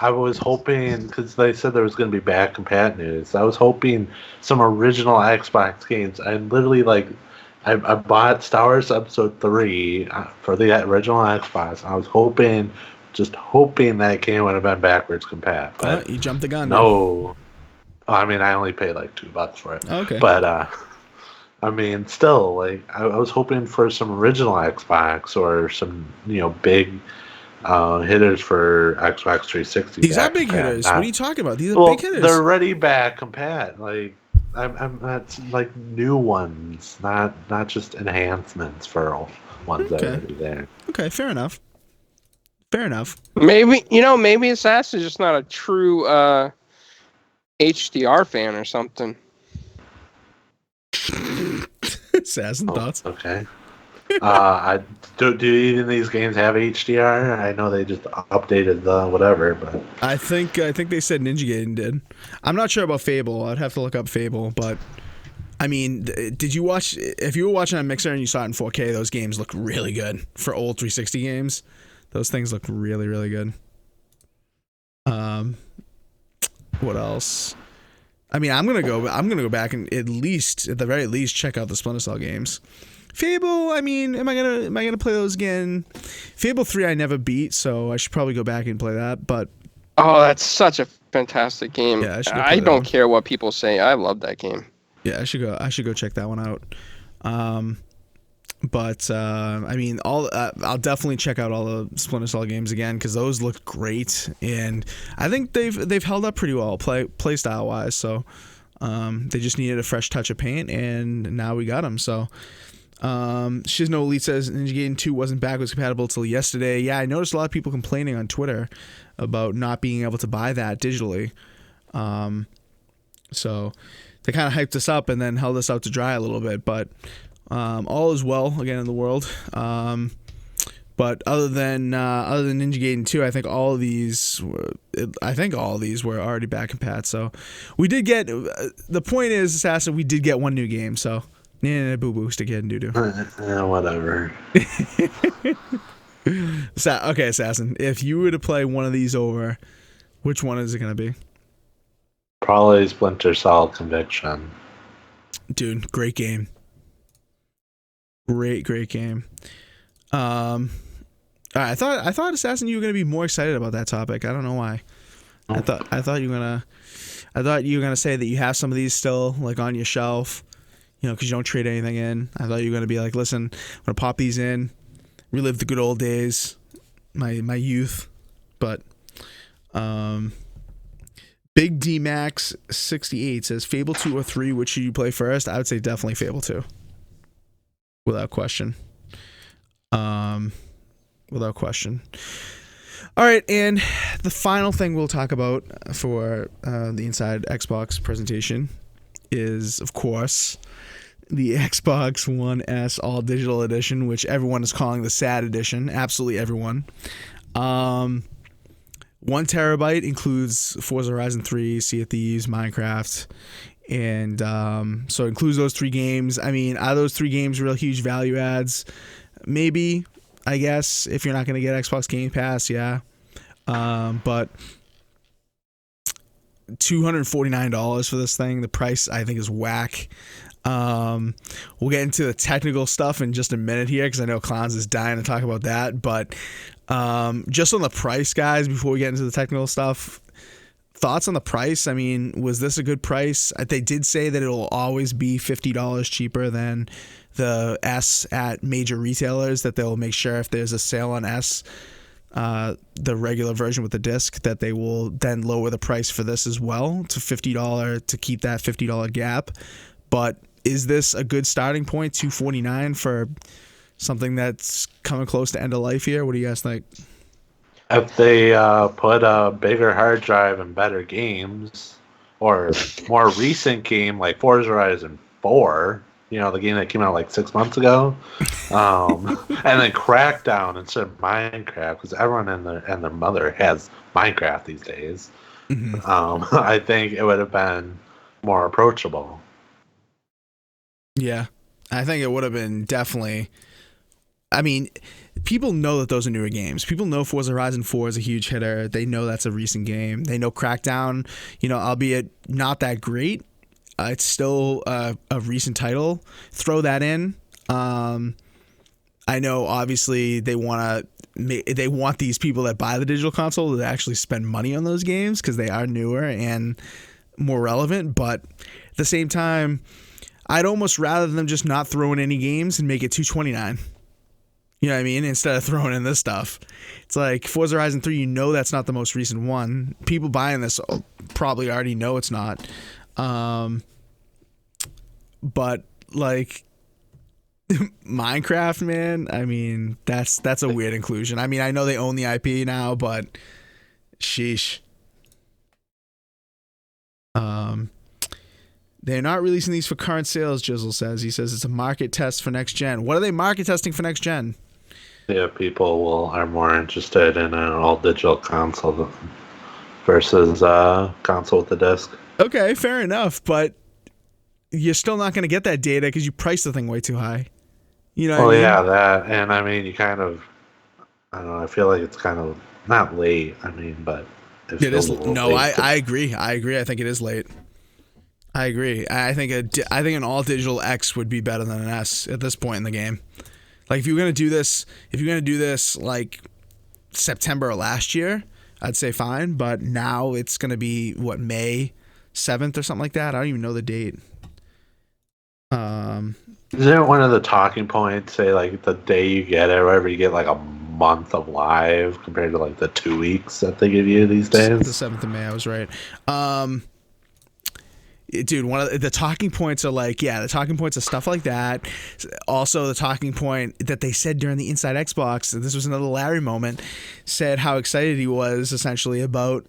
[SPEAKER 2] I was hoping, because they said there was going to be back compat news. I was hoping some original Xbox games. I literally I bought Star Wars Episode 3 for the original Xbox. I was hoping just hoping that game would have been backwards compat. But
[SPEAKER 1] you jumped the gun.
[SPEAKER 2] No. I mean, I only paid like $2 for it.
[SPEAKER 1] Okay.
[SPEAKER 2] But I mean, still, like I was hoping for some original Xbox or some big hitters for Xbox 360.
[SPEAKER 1] These are big hitters. What are you talking about? These are big hitters.
[SPEAKER 2] They're already back compat. Like I'm not like new ones, not just enhancements for ones that are already there.
[SPEAKER 1] Okay, fair enough.
[SPEAKER 3] Maybe Assassin's just not a true HDR fan or something.
[SPEAKER 1] Assassin thoughts.
[SPEAKER 2] Okay. Do even these games have HDR? I know they just updated the whatever, but
[SPEAKER 1] I think they said Ninja Gaiden did. I'm not sure about Fable. I'd have to look up Fable, but I mean, did you watch? If you were watching on Mixer and you saw it in 4K, those games look really good for old 360 games. Those things look really, really good. What else? I mean, I'm gonna go back and at the very least check out the Splinter Cell games. Fable, I mean, am I gonna play those again? Fable 3 I never beat, so I should probably go back and play that. But
[SPEAKER 3] that's such a fantastic game.
[SPEAKER 1] Yeah,
[SPEAKER 3] I don't care what people say. I love that game.
[SPEAKER 1] Yeah, I should go check that one out. But I mean, I'll definitely check out all the Splinter Cell games again because those look great, and I think they've held up pretty well play style wise. So they just needed a fresh touch of paint, and now we got them. So Shizno Elite says Ninja Gaiden 2 wasn't backwards compatible till yesterday. Yeah, I noticed a lot of people complaining on Twitter about not being able to buy that digitally. So they kind of hyped us up and then held us out to dry a little bit, but. All is well again in the world. But other than Ninja Gaiden 2, I think all of these were already back compat. So we did get. The point is, Assassin, we did get one new game. So boo boo, stick your head and doo doo.
[SPEAKER 2] Whatever.
[SPEAKER 1] Okay, Assassin, if you were to play one of these over, which one is it gonna be?
[SPEAKER 2] Probably Splinter Cell Conviction.
[SPEAKER 1] Dude, great game. Great game. I thought Assassin, you were gonna be more excited about that topic. I don't know why. I thought you were gonna say that you have some of these still like on your shelf, because you don't trade anything in. I thought you were gonna be like, listen, I'm gonna pop these in, relive the good old days, my youth. But Big D Max 68 says Fable 2 or 3, which should you play first? I would say definitely Fable 2. Without question. Without question. All right, and the final thing we'll talk about for the Inside Xbox presentation is, of course, the Xbox One S All Digital Edition, which everyone is calling the sad edition. Absolutely everyone. 1 terabyte includes Forza Horizon 3, Sea of Thieves, Minecraft, and so it includes those 3 games. I mean, are those 3 games real huge value adds? Maybe, I guess, if you're not going to get Xbox Game Pass, yeah. But $249 for this thing, the price I think is whack. We'll get into the technical stuff in just a minute here because I know Clowns is dying to talk about that. But just on the price, guys, before we get into the technical stuff, thoughts on the price? I mean, was this a good price? They did say that it'll always be $50 cheaper than the S at major retailers, that they'll make sure if there's a sale on S, the regular version with the disc, that they will then lower the price for this as well to $50 to keep that $50 gap. But is this a good starting point, $249 for something that's coming close to end of life here? What do you guys think?
[SPEAKER 2] If they put a bigger hard drive and better games, or more recent game like Forza Horizon 4, the game that came out like 6 months ago, and then Crackdown instead of Minecraft, because everyone and their mother has Minecraft these days, I think it would have been more approachable.
[SPEAKER 1] Yeah, I think it would have been definitely. I mean, people know that those are newer games. People know Forza Horizon 4 is a huge hitter. They know that's a recent game. They know Crackdown, albeit not that great, it's still a recent title. Throw that in. I know, obviously, they want to they want these people that buy the digital console to actually spend money on those games because they are newer and more relevant. But at the same time, I'd almost rather them just not throw in any games and make it $229. You know what I mean? Instead of throwing in this stuff. It's like Forza Horizon 3, you know that's not the most recent one. People buying this probably already know it's not. But like Minecraft, man, I mean, that's a weird inclusion. I mean, I know they own the IP now, but sheesh. They're not releasing these for current sales, Jizzle says. He says it's a market test for next gen. What are they market testing for next gen?
[SPEAKER 2] Yeah, people are more interested in an all-digital console versus console with the disc.
[SPEAKER 1] Okay, fair enough, but you're still not going to get that data because you priced the thing way too high. You know what I mean?
[SPEAKER 2] Yeah, that, and I mean, you kind of, I don't know, I feel like it's kind of, not late, I mean, but
[SPEAKER 1] it is. No, I agree. I think it is late. I agree. I think an all digital X would be better than an S at this point in the game. Like if you're gonna do this like September of last year, I'd say fine. But now it's gonna be what, May 7th or something like that. I don't even know the date.
[SPEAKER 2] Isn't one of the talking points say like the day you get it, or whatever, you get like a month of live compared to like the 2 weeks that they give you these days?
[SPEAKER 1] The 7th of May, I was right. Dude, one of the talking points are like, the talking points are stuff like that. Also, the talking point that they said during the Inside Xbox, this was another Larry moment, said how excited he was essentially about,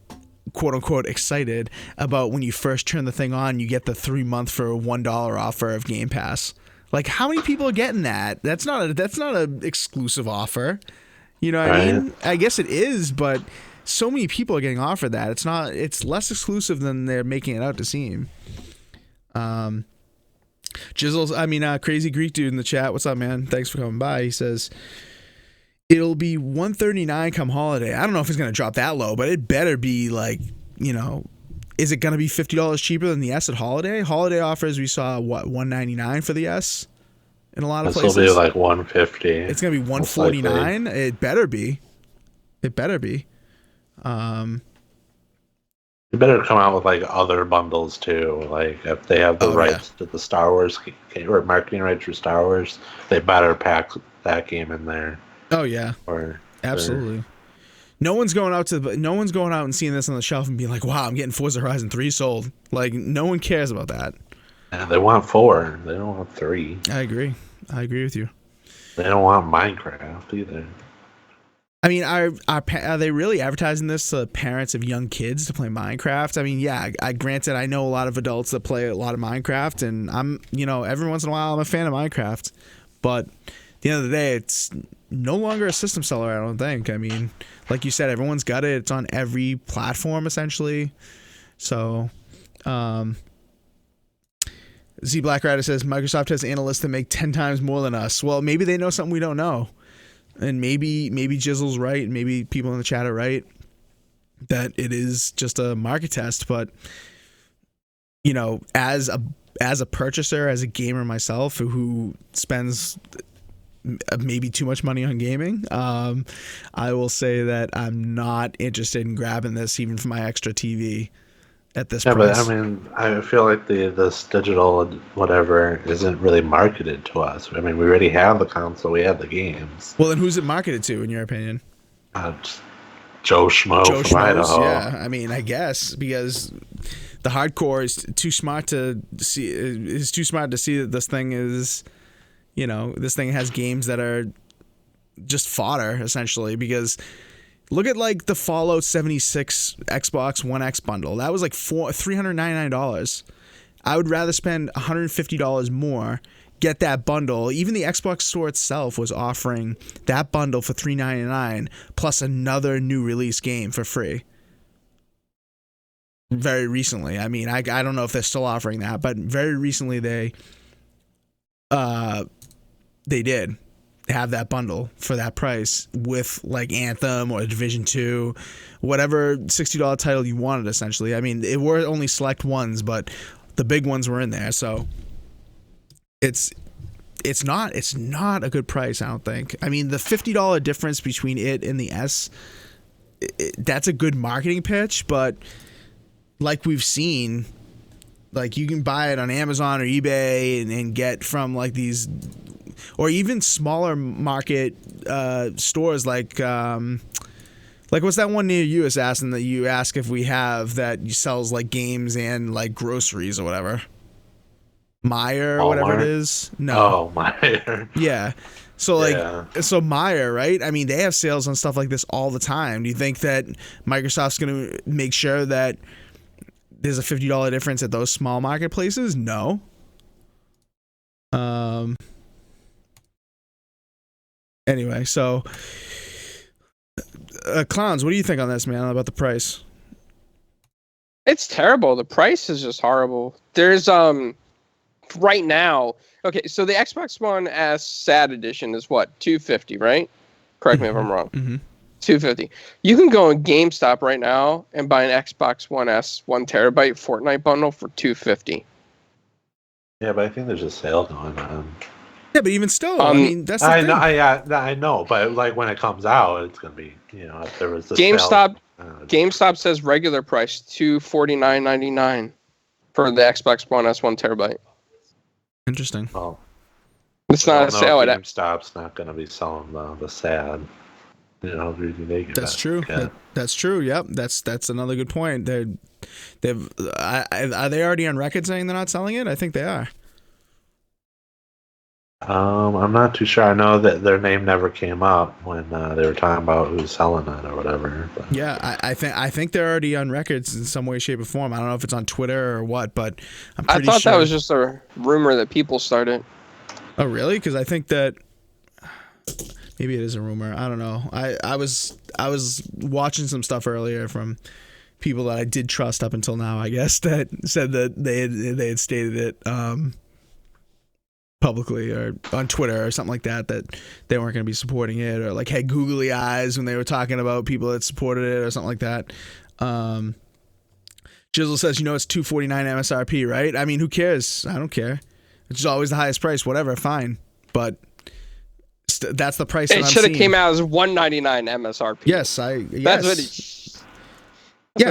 [SPEAKER 1] quote unquote, excited about when you first turn the thing on, you get the 3-month for $1 offer of Game Pass. Like, how many people are getting that? That's not an exclusive offer. You know what I mean? I guess it is, but so many people are getting offered that. It's less exclusive than they're making it out to seem. Crazy Greek dude in the chat, what's up, man? Thanks for coming by. He says it'll be $139 come holiday. I don't know if it's gonna drop that low, but it better be like, is it gonna be $50 cheaper than the S at holiday? Holiday offers we saw $199 for the S in a lot of places.
[SPEAKER 2] This will be like $150.
[SPEAKER 1] It's gonna be $149. It better be.
[SPEAKER 2] You better come out with like other bundles too. Like if they have the rights to the Star Wars or marketing rights for Star Wars, they better pack that game in there.
[SPEAKER 1] Oh yeah, absolutely. No one's going out and seeing this on the shelf and being like, "Wow, I'm getting Forza Horizon 3 sold." Like no one cares about that.
[SPEAKER 2] Yeah, they want 4. They don't want 3.
[SPEAKER 1] I agree with you.
[SPEAKER 2] They don't want Minecraft either.
[SPEAKER 1] I mean, are they really advertising this to parents of young kids to play Minecraft? I mean, yeah, granted, I know a lot of adults that play a lot of Minecraft, and I'm, every once in a while I'm a fan of Minecraft. But at the end of the day, it's no longer a system seller, I don't think. I mean, like you said, everyone's got it. It's on every platform, essentially. So, Z Black Rider says, Microsoft has analysts that make 10 times more than us. Well, maybe they know something we don't know. And maybe Jizzle's right, and maybe people in the chat are right that it is just a market test. But as a purchaser, as a gamer myself, who spends maybe too much money on gaming, I will say that I'm not interested in grabbing this even for my extra TV at this price.
[SPEAKER 2] But I mean, I feel like this digital whatever isn't really marketed to us. I mean, we already have the console, we have the games.
[SPEAKER 1] Well, then who's it marketed to, in your opinion?
[SPEAKER 2] Joe Schmo from Idaho.
[SPEAKER 1] Yeah, I mean, I guess because the hardcore is too smart to see. Is too smart to see that this thing is, this thing has games that are just fodder essentially. Because look at like the Fallout 76 Xbox One X bundle. That was like $399. I would rather spend $150 more, get that bundle. Even the Xbox store itself was offering that bundle for $399 plus another new release game for free. Very recently. I mean, I don't know if they're still offering that, but very recently they did have that bundle for that price with like Anthem or Division 2, whatever $60 title you wanted essentially. I mean, it were only select ones, but the big ones were in there, so it's it's not a good price, I don't think. I mean, the $50 difference between it and the S, that's a good marketing pitch, but like we've seen, like you can buy it on Amazon or eBay and get from like these, or even smaller market stores like what's that one near you, Assassin, that you ask if we have that sells like games and like groceries or whatever? Meyer or whatever it is. No.
[SPEAKER 2] Oh, Meyer.
[SPEAKER 1] Yeah. So so Meyer, right? I mean, they have sales on stuff like this all the time. Do you think that Microsoft's going to make sure that there's a $50 difference at those small marketplaces? No. Anyway, so Clowns, what do you think on this, man, about the price?
[SPEAKER 3] It's terrible. The price is just horrible. There's right now. Okay, so the Xbox One S SAD edition is what, $250, right? Correct me if I'm wrong.
[SPEAKER 1] Mm-hmm.
[SPEAKER 3] $250. You can go on GameStop right now and buy an Xbox One S 1 terabyte Fortnite bundle for $250.
[SPEAKER 2] Yeah, but I think there's a sale going on.
[SPEAKER 1] Yeah, but even still, I mean, that's the thing.
[SPEAKER 2] I know, but like when it comes out, it's gonna be, if there was a
[SPEAKER 3] GameStop.
[SPEAKER 2] Sale,
[SPEAKER 3] GameStop says regular price $249.99 for the Xbox One S 1 terabyte.
[SPEAKER 1] Interesting.
[SPEAKER 2] Well,
[SPEAKER 3] it's not a sale.
[SPEAKER 2] GameStop's not gonna be selling the SAD.
[SPEAKER 1] That's true. That's true. Yep. That's another good point. Are they already on record saying they're not selling it? I think they are.
[SPEAKER 2] I'm not too sure. I know that their name never came up when they were talking about who's selling it or whatever. But.
[SPEAKER 1] Yeah, I think they're already on records in some way, shape, or form. I don't know if it's on Twitter or what, but I'm pretty sure.
[SPEAKER 3] I thought that was just a rumor that people started.
[SPEAKER 1] Oh, really? Because I think that maybe it is a rumor. I don't know. I was watching some stuff earlier from people that I did trust up until now, I guess, that said that they had stated it publicly or on Twitter or something like that they weren't going to be supporting it, or like had googly eyes when they were talking about people that supported it or something like that. Jizzle says, it's $249 MSRP, right? I mean, who cares? I don't care. It's always the highest price, whatever, fine. But that's the price.
[SPEAKER 3] It should have came out as $199 MSRP.
[SPEAKER 1] Yes,
[SPEAKER 3] That's what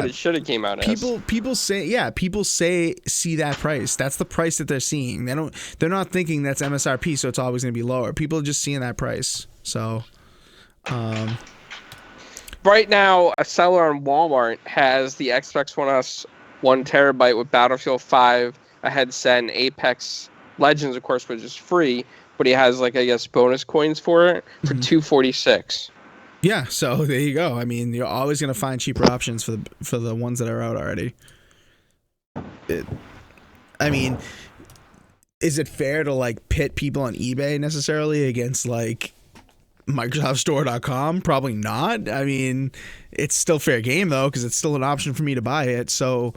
[SPEAKER 3] it should have came out as.
[SPEAKER 1] People say see that price. That's the price that they're seeing. They're not thinking that's MSRP, so it's always going to be lower. People are just seeing that price. So,
[SPEAKER 3] right now, a seller on Walmart has the Xbox One S 1 terabyte with Battlefield 5, a headset, and Apex Legends, of course, which is free, but he has bonus coins for it for $246.
[SPEAKER 1] Yeah, so there you go. I mean, you're always going to find cheaper options for the ones that are out already. I mean, is it fair to pit people on eBay necessarily against MicrosoftStore.com? Probably not. I mean, it's still fair game though, because it's still an option for me to buy it. So,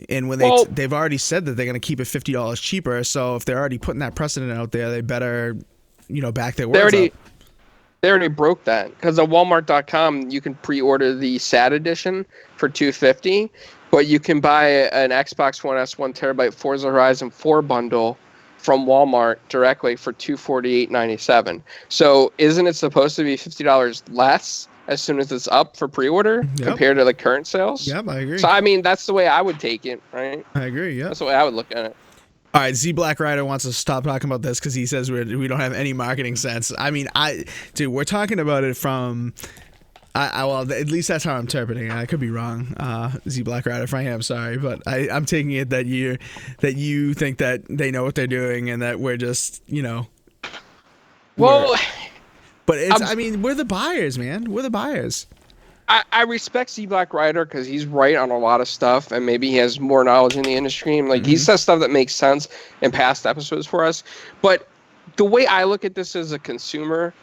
[SPEAKER 1] and when they've already said that they're going to keep it $50 cheaper, so if they're already putting that precedent out there, they better, back their words up.
[SPEAKER 3] They already broke that, because on Walmart.com you can pre-order the SAD edition for $250, but you can buy an Xbox One S 1 terabyte Forza Horizon 4 bundle from Walmart directly for $248.97. So isn't it supposed to be $50 less as soon as it's up for pre-order compared to the current sales?
[SPEAKER 1] Yep, I agree.
[SPEAKER 3] So I mean, that's the way I would take it, right?
[SPEAKER 1] I agree. Yeah,
[SPEAKER 3] that's the way I would look at it.
[SPEAKER 1] All right, Z Black Rider wants to stop talking about this because he says we don't have any marketing sense. I mean, we're talking about it from, well, at least that's how I'm interpreting it. I could be wrong, Z Black Rider. If I am, sorry, but I'm taking it that you think that they know what they're doing and that we're just,
[SPEAKER 3] Well,
[SPEAKER 1] but I mean, we're the buyers, man. We're the buyers.
[SPEAKER 3] I respect Z Black Rider because he's right on a lot of stuff, and maybe he has more knowledge in the industry. And he says stuff that makes sense in past episodes for us. But the way I look at this as a consumer,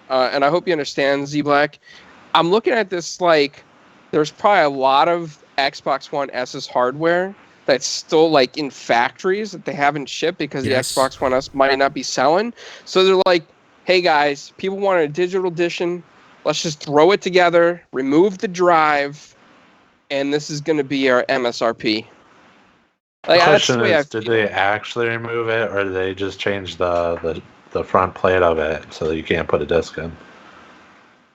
[SPEAKER 3] and I hope you understand, Z Black, I'm looking at this there's probably a lot of Xbox One S's hardware that's still in factories that they haven't shipped because the Xbox One S might not be selling. So they're like, hey guys, people want a digital edition. Let's just throw it together, remove the drive, and this is going to be our MSRP.
[SPEAKER 2] The question is, did they actually remove it, or did they just change the the front plate of it so that you can't put a disc in.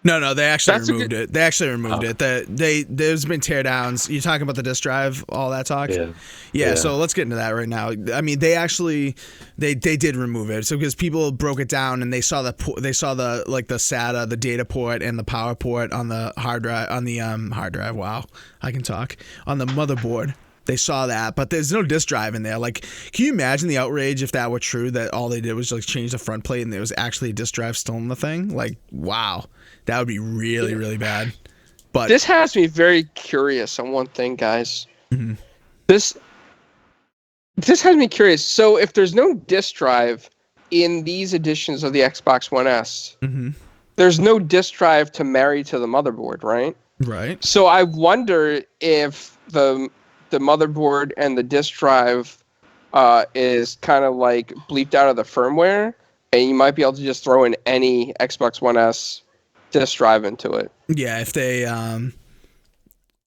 [SPEAKER 1] No, they actually removed it. They actually removed it. There's been teardowns. You're talking about the disk drive, all that talk? Yeah, so let's get into that right now. I mean, they actually they did remove it. So because people broke it down and they saw the like the SATA, the data port and the power port on the hard drive hard drive. Wow, I can talk. On the motherboard. They saw that, but there's no disk drive in there. Like, can you imagine the outrage if that were true, that all they did was like change the front plate and there was actually a disk drive still in the thing? Like, wow, that would be really, really bad. But
[SPEAKER 3] this has me very curious on one thing, guys.
[SPEAKER 1] Mm-hmm.
[SPEAKER 3] This has me curious. So if there's no disk drive in these editions of the Xbox One S,
[SPEAKER 1] mm-hmm.
[SPEAKER 3] there's no disk drive to marry to the motherboard, right?
[SPEAKER 1] Right.
[SPEAKER 3] So I wonder if the motherboard and the disk drive is kind of like bleeped out of the firmware, and you might be able to just throw in any Xbox One S disk drive into it.
[SPEAKER 1] Yeah, if they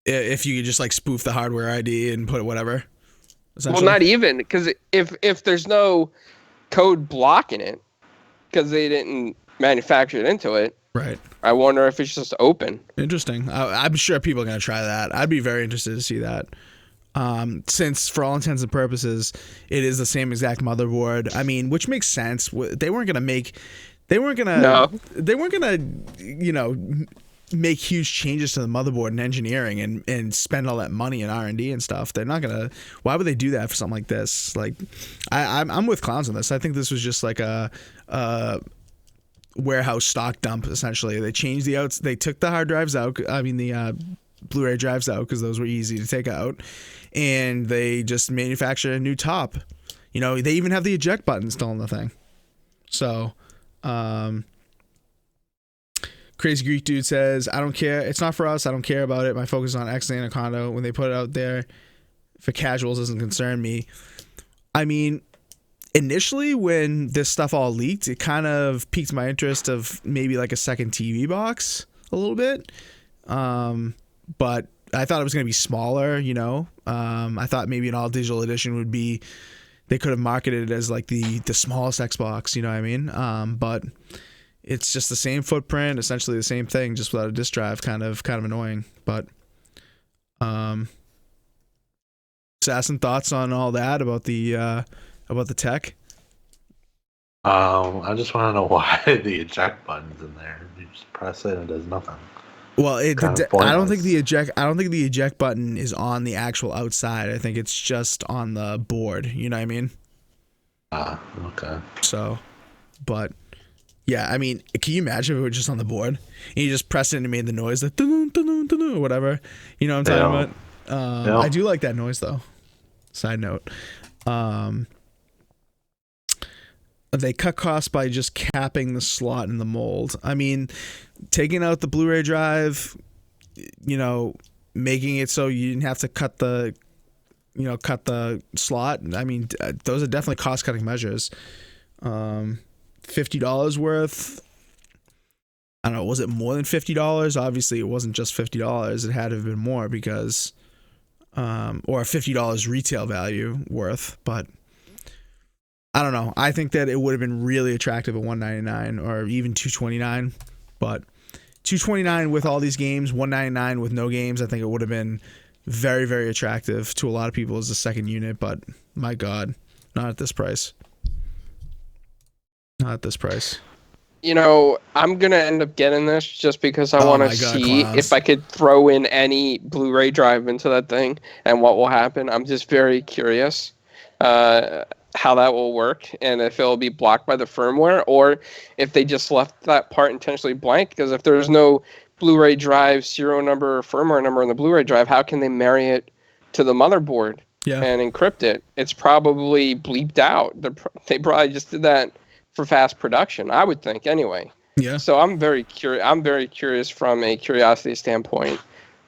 [SPEAKER 1] if you could just like spoof the hardware ID and put whatever.
[SPEAKER 3] Well, not even, because if there's no code blocking it because they didn't manufacture it into it.
[SPEAKER 1] Right.
[SPEAKER 3] I wonder if it's just open.
[SPEAKER 1] Interesting. I'm sure people are going to try that. I'd be very interested to see that. Since for all intents and purposes, it is the same exact motherboard. I mean, which makes sense. They weren't gonna, you know, make huge changes to the motherboard and engineering and spend all that money in R&D and stuff. They're not gonna. Why would they do that for something like this? Like, I'm with clowns on this. I think this was just like a warehouse stock dump. Essentially, they changed the outs. They took the hard drives out. I mean the Blu-ray drives out because those were easy to take out, and they just manufactured a new top. You know, they even have the eject button still in the thing. So, Crazy Greek Dude says, I don't care. It's not for us. I don't care about it. My focus is on X and Anaconda. When they put it out there for casuals doesn't concern me. I mean, initially when this stuff all leaked, it kind of piqued my interest of maybe like a second TV box a little bit. But I thought it was going to be smaller, you know. I thought maybe an all digital edition would be, they could have marketed it as like the smallest Xbox, you know what I mean? But it's just the same footprint, essentially the same thing, just without a disk drive. Kind of annoying. But Assassin, thoughts on all that about the tech?
[SPEAKER 2] I just want to know why the eject button's in there. You just press it and it does nothing.
[SPEAKER 1] Well, I don't think the eject button is on the actual outside. I think it's just on the board. You know what I mean?
[SPEAKER 2] Okay.
[SPEAKER 1] So, but yeah, I mean, can you imagine if it was just on the board and you just pressed it and it made the noise, like dun, dun, dun, dun, or whatever? You know what I'm talking about? I do like that noise though. Side note. They cut costs by just capping the slot in the mold. I mean, taking out the Blu-ray drive, you know, making it so you didn't have to cut the slot. I mean, those are definitely cost-cutting measures. $50 worth. I don't know. Was it more than $50? Obviously, it wasn't just $50. It had to have been more because, or $50 retail value worth, but. I don't know. I think that it would have been really attractive at $199 or even $229, but $229 with all these games, $199 with no games. I think it would have been very, very attractive to a lot of people as a second unit. But my God, not at this price. Not at this price.
[SPEAKER 3] You know, I'm gonna end up getting this just because I want to see if I could throw in any Blu-ray drive into that thing and what will happen. I'm just very curious. How that will work and if it'll be blocked by the firmware or if they just left that part intentionally blank, because if there's no Blu-ray drive serial number or firmware number in the Blu-ray drive, how can they marry it to the motherboard and encrypt it? It's probably bleeped out. They probably just did that for fast production, I would think anyway.
[SPEAKER 1] Yeah.
[SPEAKER 3] So I'm very curious from a curiosity standpoint.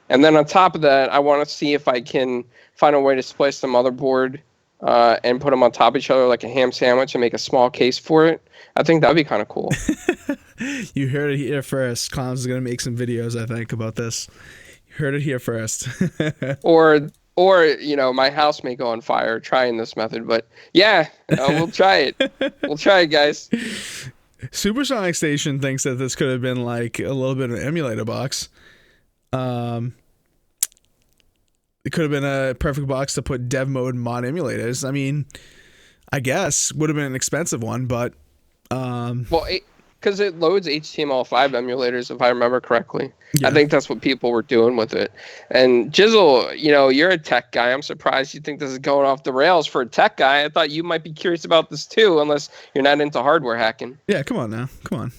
[SPEAKER 3] And then on top of that, I want to see if I can find a way to splice the motherboard and put them on top of each other like a ham sandwich and make a small case for it. I think that'd be kind of cool.
[SPEAKER 1] You heard it here first. Clowns is going to make some videos, I think, about this. You heard it here first.
[SPEAKER 3] or Or, my house may go on fire trying this method. But yeah, we'll try it. We'll try it, guys.
[SPEAKER 1] Supersonic Station thinks that this could have been like a little bit of an emulator box. It could have been a perfect box to put dev mode mod emulators. I mean, I guess would have been an expensive one, but
[SPEAKER 3] because it loads HTML5 emulators, if I remember correctly.
[SPEAKER 1] Yeah.
[SPEAKER 3] I think that's what people were doing with it. And Jizzle, you're a tech guy. I'm surprised you think this is going off the rails for a tech guy. I thought you might be curious about this too, unless you're not into hardware hacking.
[SPEAKER 1] Yeah, come on now. Come on,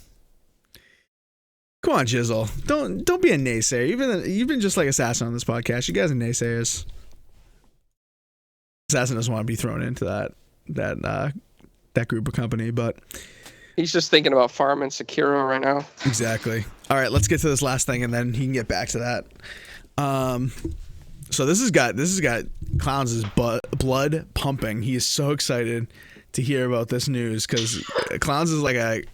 [SPEAKER 1] Jizzle. Don't be a naysayer. You've been just like Assassin on this podcast. You guys are naysayers. Assassin doesn't want to be thrown into that group of company, but
[SPEAKER 3] he's just thinking about farming Sekiro right now.
[SPEAKER 1] Exactly. All right, let's get to this last thing, and then he can get back to that. So this has got Clowns' blood pumping. He is so excited to hear about this news because Clowns is like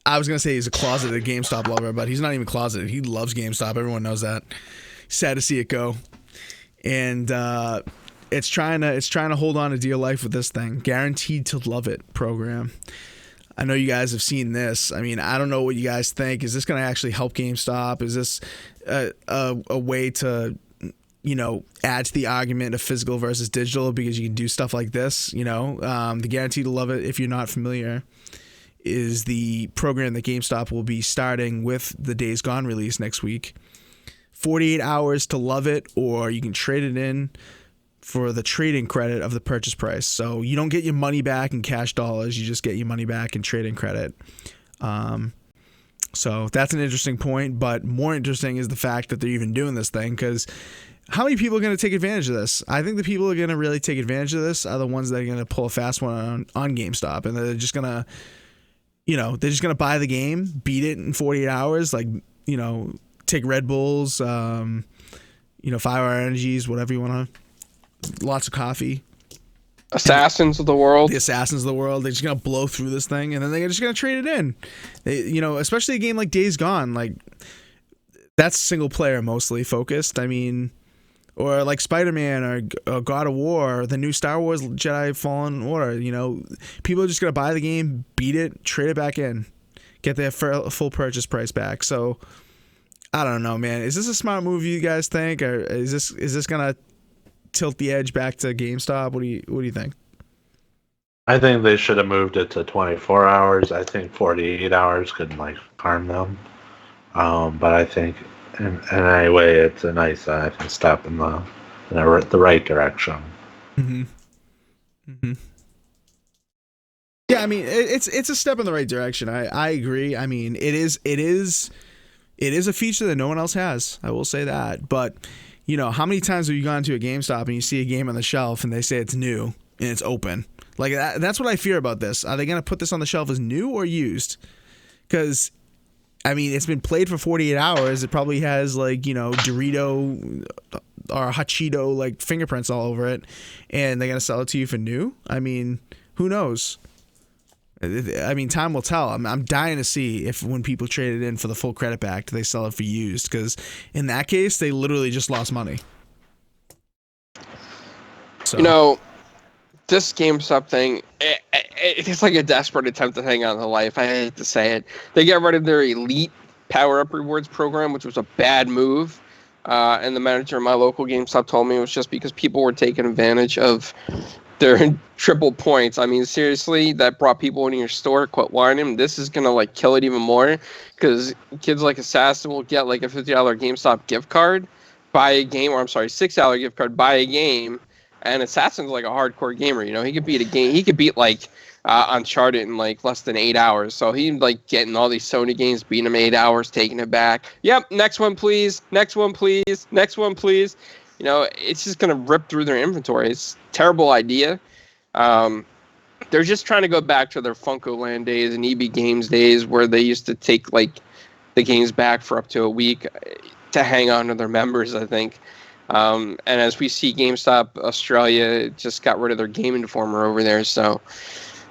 [SPEAKER 1] I was gonna say he's a closeted GameStop lover, but he's not even closeted. He loves GameStop. Everyone knows that. Sad to see it go, and it's trying to hold on to dear life with this thing. Guaranteed to love it program. I know you guys have seen this. I mean, I don't know what you guys think. Is this going to actually help GameStop? Is this a way to, add to the argument of physical versus digital because you can do stuff like this? The Guarantee to Love It, if you're not familiar, is the program that GameStop will be starting with the Days Gone release next week. 48 hours to love it, or you can trade it in for the trading credit of the purchase price. So you don't get your money back in cash dollars. You just get your money back in trading credit. So that's an interesting point, but more interesting is the fact that they're even doing this thing, because how many people are going to take advantage of this? I think the people who are going to really take advantage of this are the ones that are going to pull a fast one on GameStop, and they're just going to, they're just going to buy the game, beat it in 48 hours, like, take Red Bulls, 5-hour energies, whatever you want to, lots of coffee.
[SPEAKER 3] Assassins of the world.
[SPEAKER 1] The Assassins of the world. They're just going to blow through this thing, and then they're just going to trade it in. Especially a game like Days Gone, like, that's single player mostly focused. I mean, or like Spider-Man or God of War, or the new Star Wars Jedi Fallen Order. People are just going to buy the game, beat it, trade it back in, get their full purchase price back. So, I don't know, man. Is this a smart move, you guys think, or is this going to tilt the edge back to GameStop? What do you think?
[SPEAKER 2] I think they should have moved it to 24 hours. I think 48 hours could harm them. But I think in any way it's a nice step in the right direction.
[SPEAKER 1] Mm-hmm. Mm-hmm. Yeah, I mean it's a step in the right direction. I agree. I mean it is a feature that no one else has. I will say that, but. How many times have you gone to a GameStop and you see a game on the shelf and they say it's new and it's open? Like, that's what I fear about this. Are they going to put this on the shelf as new or used? Because, I mean, it's been played for 48 hours. It probably has, Dorito or Hot Cheeto, fingerprints all over it. And they're going to sell it to you for new? I mean, who knows? I mean, time will tell. I'm dying to see if when people trade it in for the full credit back, do they sell it for used? Because in that case, they literally just lost money. So.
[SPEAKER 3] This GameStop thing, it's like a desperate attempt to hang on to life. I hate to say it. They got rid of their Elite Power-Up Rewards program, which was a bad move. And the manager of my local GameStop told me it was just because people were taking advantage of their triple points. I mean, seriously, that brought people into your store. Quit whining. This is going to kill it even more, because kids like Assassin will get a $50 GameStop gift card, buy a game, or I'm sorry, $6 gift card, buy a game. And Assassin's a hardcore gamer. He could beat a game. He could beat Uncharted in less than 8 hours. So he's getting all these Sony games, beating them 8 hours, taking it back. Yep, next one please. Next one please. Next one please. It's just gonna rip through their inventory. It's a terrible idea. They're just trying to go back to their Funko Land days and EB Games days, where they used to take the games back for up to a week to hang on to their members, I think. And as we see, GameStop Australia just got rid of their Game Informer over there. So,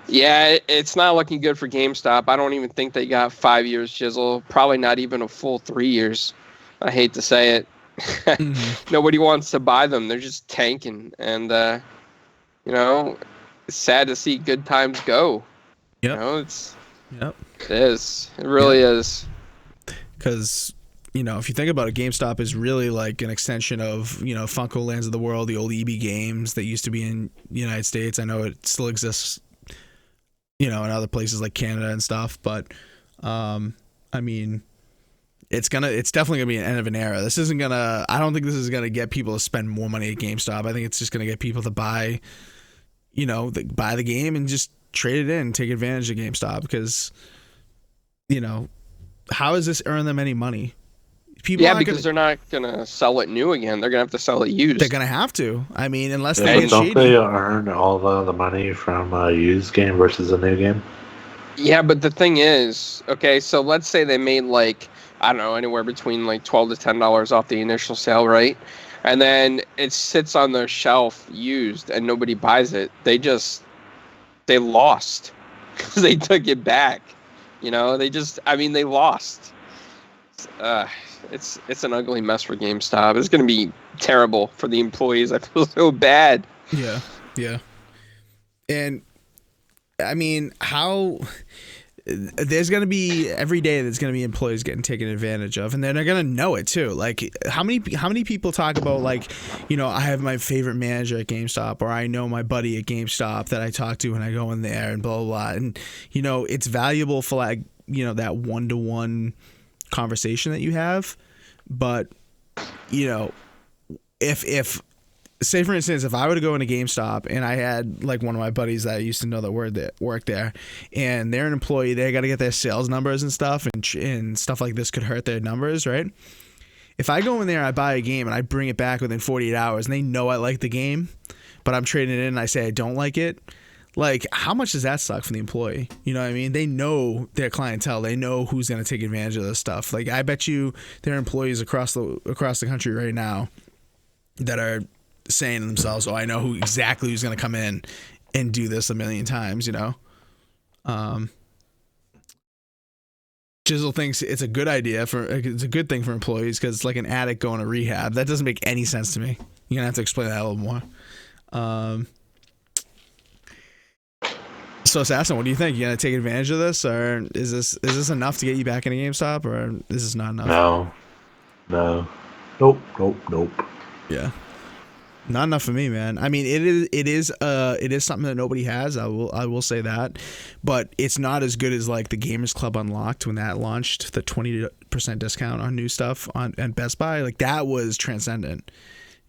[SPEAKER 3] yeah, it's not looking good for GameStop. I don't even think they got 5 years, Jizzle. Probably not even a full 3 years. I hate to say it. Nobody wants to buy them. They're just tanking, and it's sad to see good times go.
[SPEAKER 1] Yep.
[SPEAKER 3] It is. It really is.
[SPEAKER 1] Because if you think about it, GameStop is really like an extension of Funko Lands of the world, the old EB games that used to be in the United States. I know it still exists, in other places like Canada and stuff, but I mean, it's definitely gonna be an end of an era. I don't think this is gonna get people to spend more money at GameStop. I think it's just gonna get people to buy the game and just trade it in, take advantage of GameStop, because how does this earn them any money?
[SPEAKER 3] Because they're not gonna sell it new again. They're gonna have to sell it used.
[SPEAKER 1] They're gonna have to. I mean, unless they get
[SPEAKER 2] don't
[SPEAKER 1] shady.
[SPEAKER 2] they earn all the money from a used game versus a new game?
[SPEAKER 3] Yeah, but the thing is, okay, so let's say they made I don't know, anywhere between $12 to $10 off the initial sale, right? And then it sits on their shelf used and nobody buys it. They lost because they took it back. They lost. It's an ugly mess for GameStop. It's going to be terrible for the employees. I feel so bad.
[SPEAKER 1] Yeah. And I mean, there's going to be every day there's going to be employees getting taken advantage of, and they're going to know it too. Like how many people talk about I have my favorite manager at GameStop, or I know my buddy at GameStop that I talk to when I go in there, and blah blah blah. And it's valuable for that one-to-one conversation that you have. But if say for instance, if I were to go into GameStop and I had one of my buddies that I used to know that worked there, and they're an employee, they got to get their sales numbers and stuff, and stuff like this could hurt their numbers, right? If I go in there and I buy a game and I bring it back within 48 hours and they know I like the game, but I'm trading it in and I say I don't like it, how much does that suck for the employee? You know what I mean? They know their clientele. They know who's going to take advantage of this stuff. I bet you there are employees across the country right now that are saying to themselves, "Oh, I know exactly who's going to come in and do this a million times." Jizzle thinks it's a good good thing for employees because it's like an addict going to rehab. That doesn't make any sense to me. You're gonna have to explain that a little more. So Assassin, what do you think? You gonna take advantage of this, or is this enough to get you back into GameStop, or is this not enough?
[SPEAKER 2] No. Nope.
[SPEAKER 1] Yeah. Not enough for me, man. I mean, it is something that nobody has. I will say that, but it's not as good as the Gamers Club Unlocked when that launched, the 20% discount on new stuff and Best Buy. That was transcendent.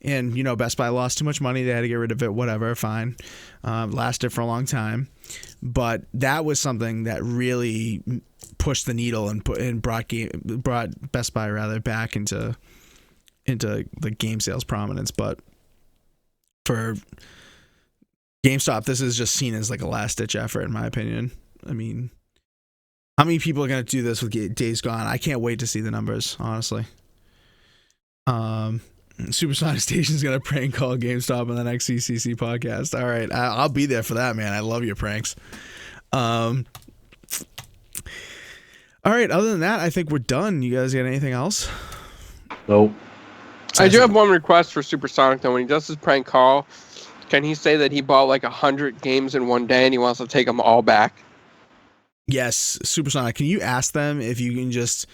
[SPEAKER 1] And Best Buy lost too much money. They had to get rid of it. Whatever, fine. Lasted for a long time, but that was something that really pushed the needle and brought Best Buy rather back into the game sales prominence. But for GameStop, this is just seen as a last-ditch effort, in my opinion. I mean, how many people are going to do this with Days Gone? I can't wait to see the numbers, honestly. Supersonic Station's going to prank call GameStop on the next CCC podcast. All right, I'll be there for that, man. I love your pranks. All right, other than that, I think we're done. You guys got anything else?
[SPEAKER 2] Nope.
[SPEAKER 3] I do have one request for Supersonic, though. When he does his prank call, can he say that he bought 100 games in one day and he wants to take them all back?
[SPEAKER 1] Yes, Supersonic. Can you ask them if you can just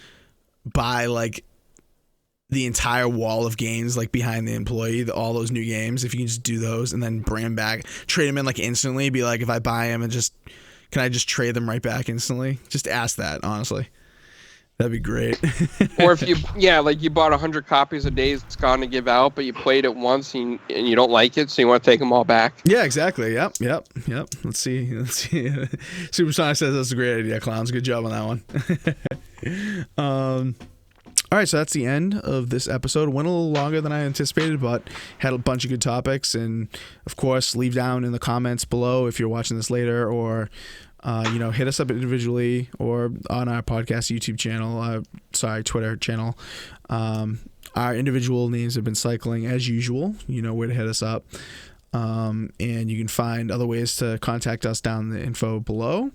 [SPEAKER 1] buy the entire wall of games behind the employee, all those new games, if you can just do those and then bring them back, trade them in instantly, be if I buy them and can I just trade them right back instantly? Just ask that, honestly. That'd be great.
[SPEAKER 3] Or if you bought 100 copies of Days Gone to give out, but you played it once and you don't like it, so you want to take them all back.
[SPEAKER 1] Yeah, exactly. Yep. Let's see. Supersonic says that's a great idea, Clowns. Good job on that one. All right, so that's the end of this episode. Went a little longer than I anticipated, but had a bunch of good topics. And, of course, leave down in the comments below if you're watching this later, or hit us up individually or on our podcast YouTube channel, Twitter channel. Our individual names have been cycling as usual. You know where to hit us up. And you can find other ways to contact us down the info below.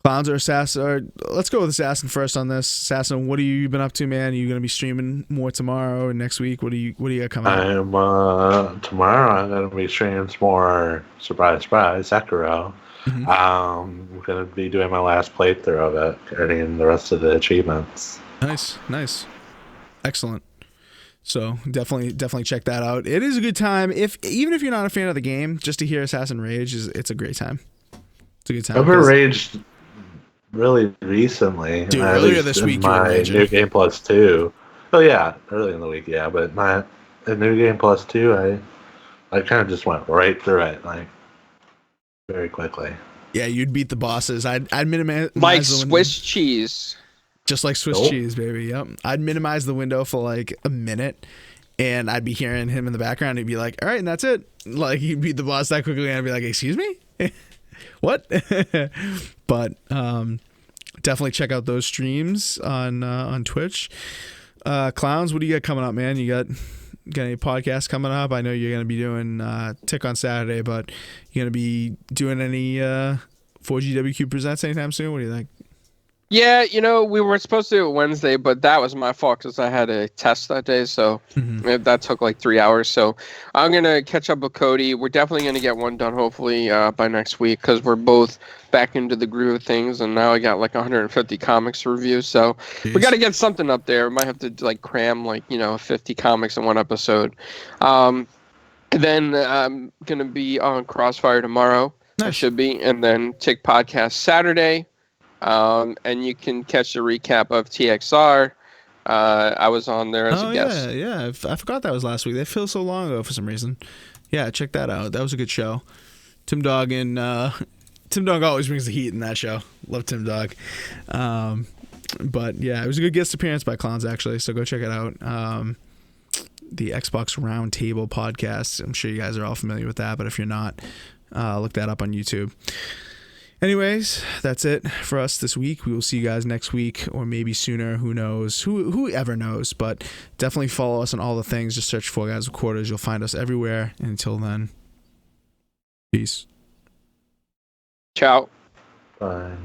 [SPEAKER 1] Clowns or Assassin? Or let's go with Assassin first on this. Assassin, what have you been up to, man? Are you gonna be streaming more tomorrow or next week? What do you got coming up?
[SPEAKER 2] Tomorrow I'm gonna be streaming some more surprise Sekiro.
[SPEAKER 1] Mhm.
[SPEAKER 2] I'm gonna be doing my last playthrough of it, earning the rest of the achievements.
[SPEAKER 1] Nice, excellent. So definitely check that out. It is a good time. Even if you're not a fan of the game, just to hear Assassin rage it's a great time. It's a good time.
[SPEAKER 2] I've been raged really recently.
[SPEAKER 1] Dude, earlier this week you were
[SPEAKER 2] my
[SPEAKER 1] raging.
[SPEAKER 2] New Game Plus 2. Oh yeah, early in the week, yeah. But the New Game Plus 2, I kind of just went right through it, like very quickly.
[SPEAKER 1] Yeah, you'd beat the bosses. I'd minimize
[SPEAKER 3] like
[SPEAKER 1] the
[SPEAKER 3] Swiss cheese.
[SPEAKER 1] Just like Swiss cheese, baby. Yep. I'd minimize the window for like a minute, and I'd be hearing him in the background. He'd be like, "All right, and that's it." Like he'd beat the boss that quickly, and I'd be like, "Excuse me, what?" But definitely check out those streams on Twitch. Clowns, what do you got coming up, man? You got any podcasts coming up? I know you're gonna be doing Tick on Saturday, but you gonna be doing any 4GwQ presents anytime soon? What do you think?
[SPEAKER 3] Yeah, we were supposed to do it Wednesday, but that was my fault because I had a test that day, so that took like 3 hours. So I'm going to catch up with Cody. We're definitely going to get one done, hopefully, by next week because we're both back into the groove of things, and now I got like 150 comics to review, so we got to get something up there. We might have to like cram 50 comics in one episode. Then I'm going to be on Crossfire tomorrow. Nice. I should be, and then Tick Podcast Saturday. And you can catch the recap of TXR. I was on there as a guest.
[SPEAKER 1] Yeah. I forgot that was last week. That feels so long ago for some reason. Yeah, check that out. That was a good show. Tim Dog always brings the heat in that show. Love Tim Dog. But yeah, it was a good guest appearance by Clowns actually. So go check it out. The Xbox Roundtable podcast. I'm sure you guys are all familiar with that, but if you're not, look that up on YouTube. Anyways, that's it for us this week. We will see you guys next week or maybe sooner. Who knows? Whoever knows? But definitely follow us on all the things. Just search 4GwQuarters. You'll find us everywhere. And until then, peace.
[SPEAKER 3] Ciao.
[SPEAKER 2] Bye.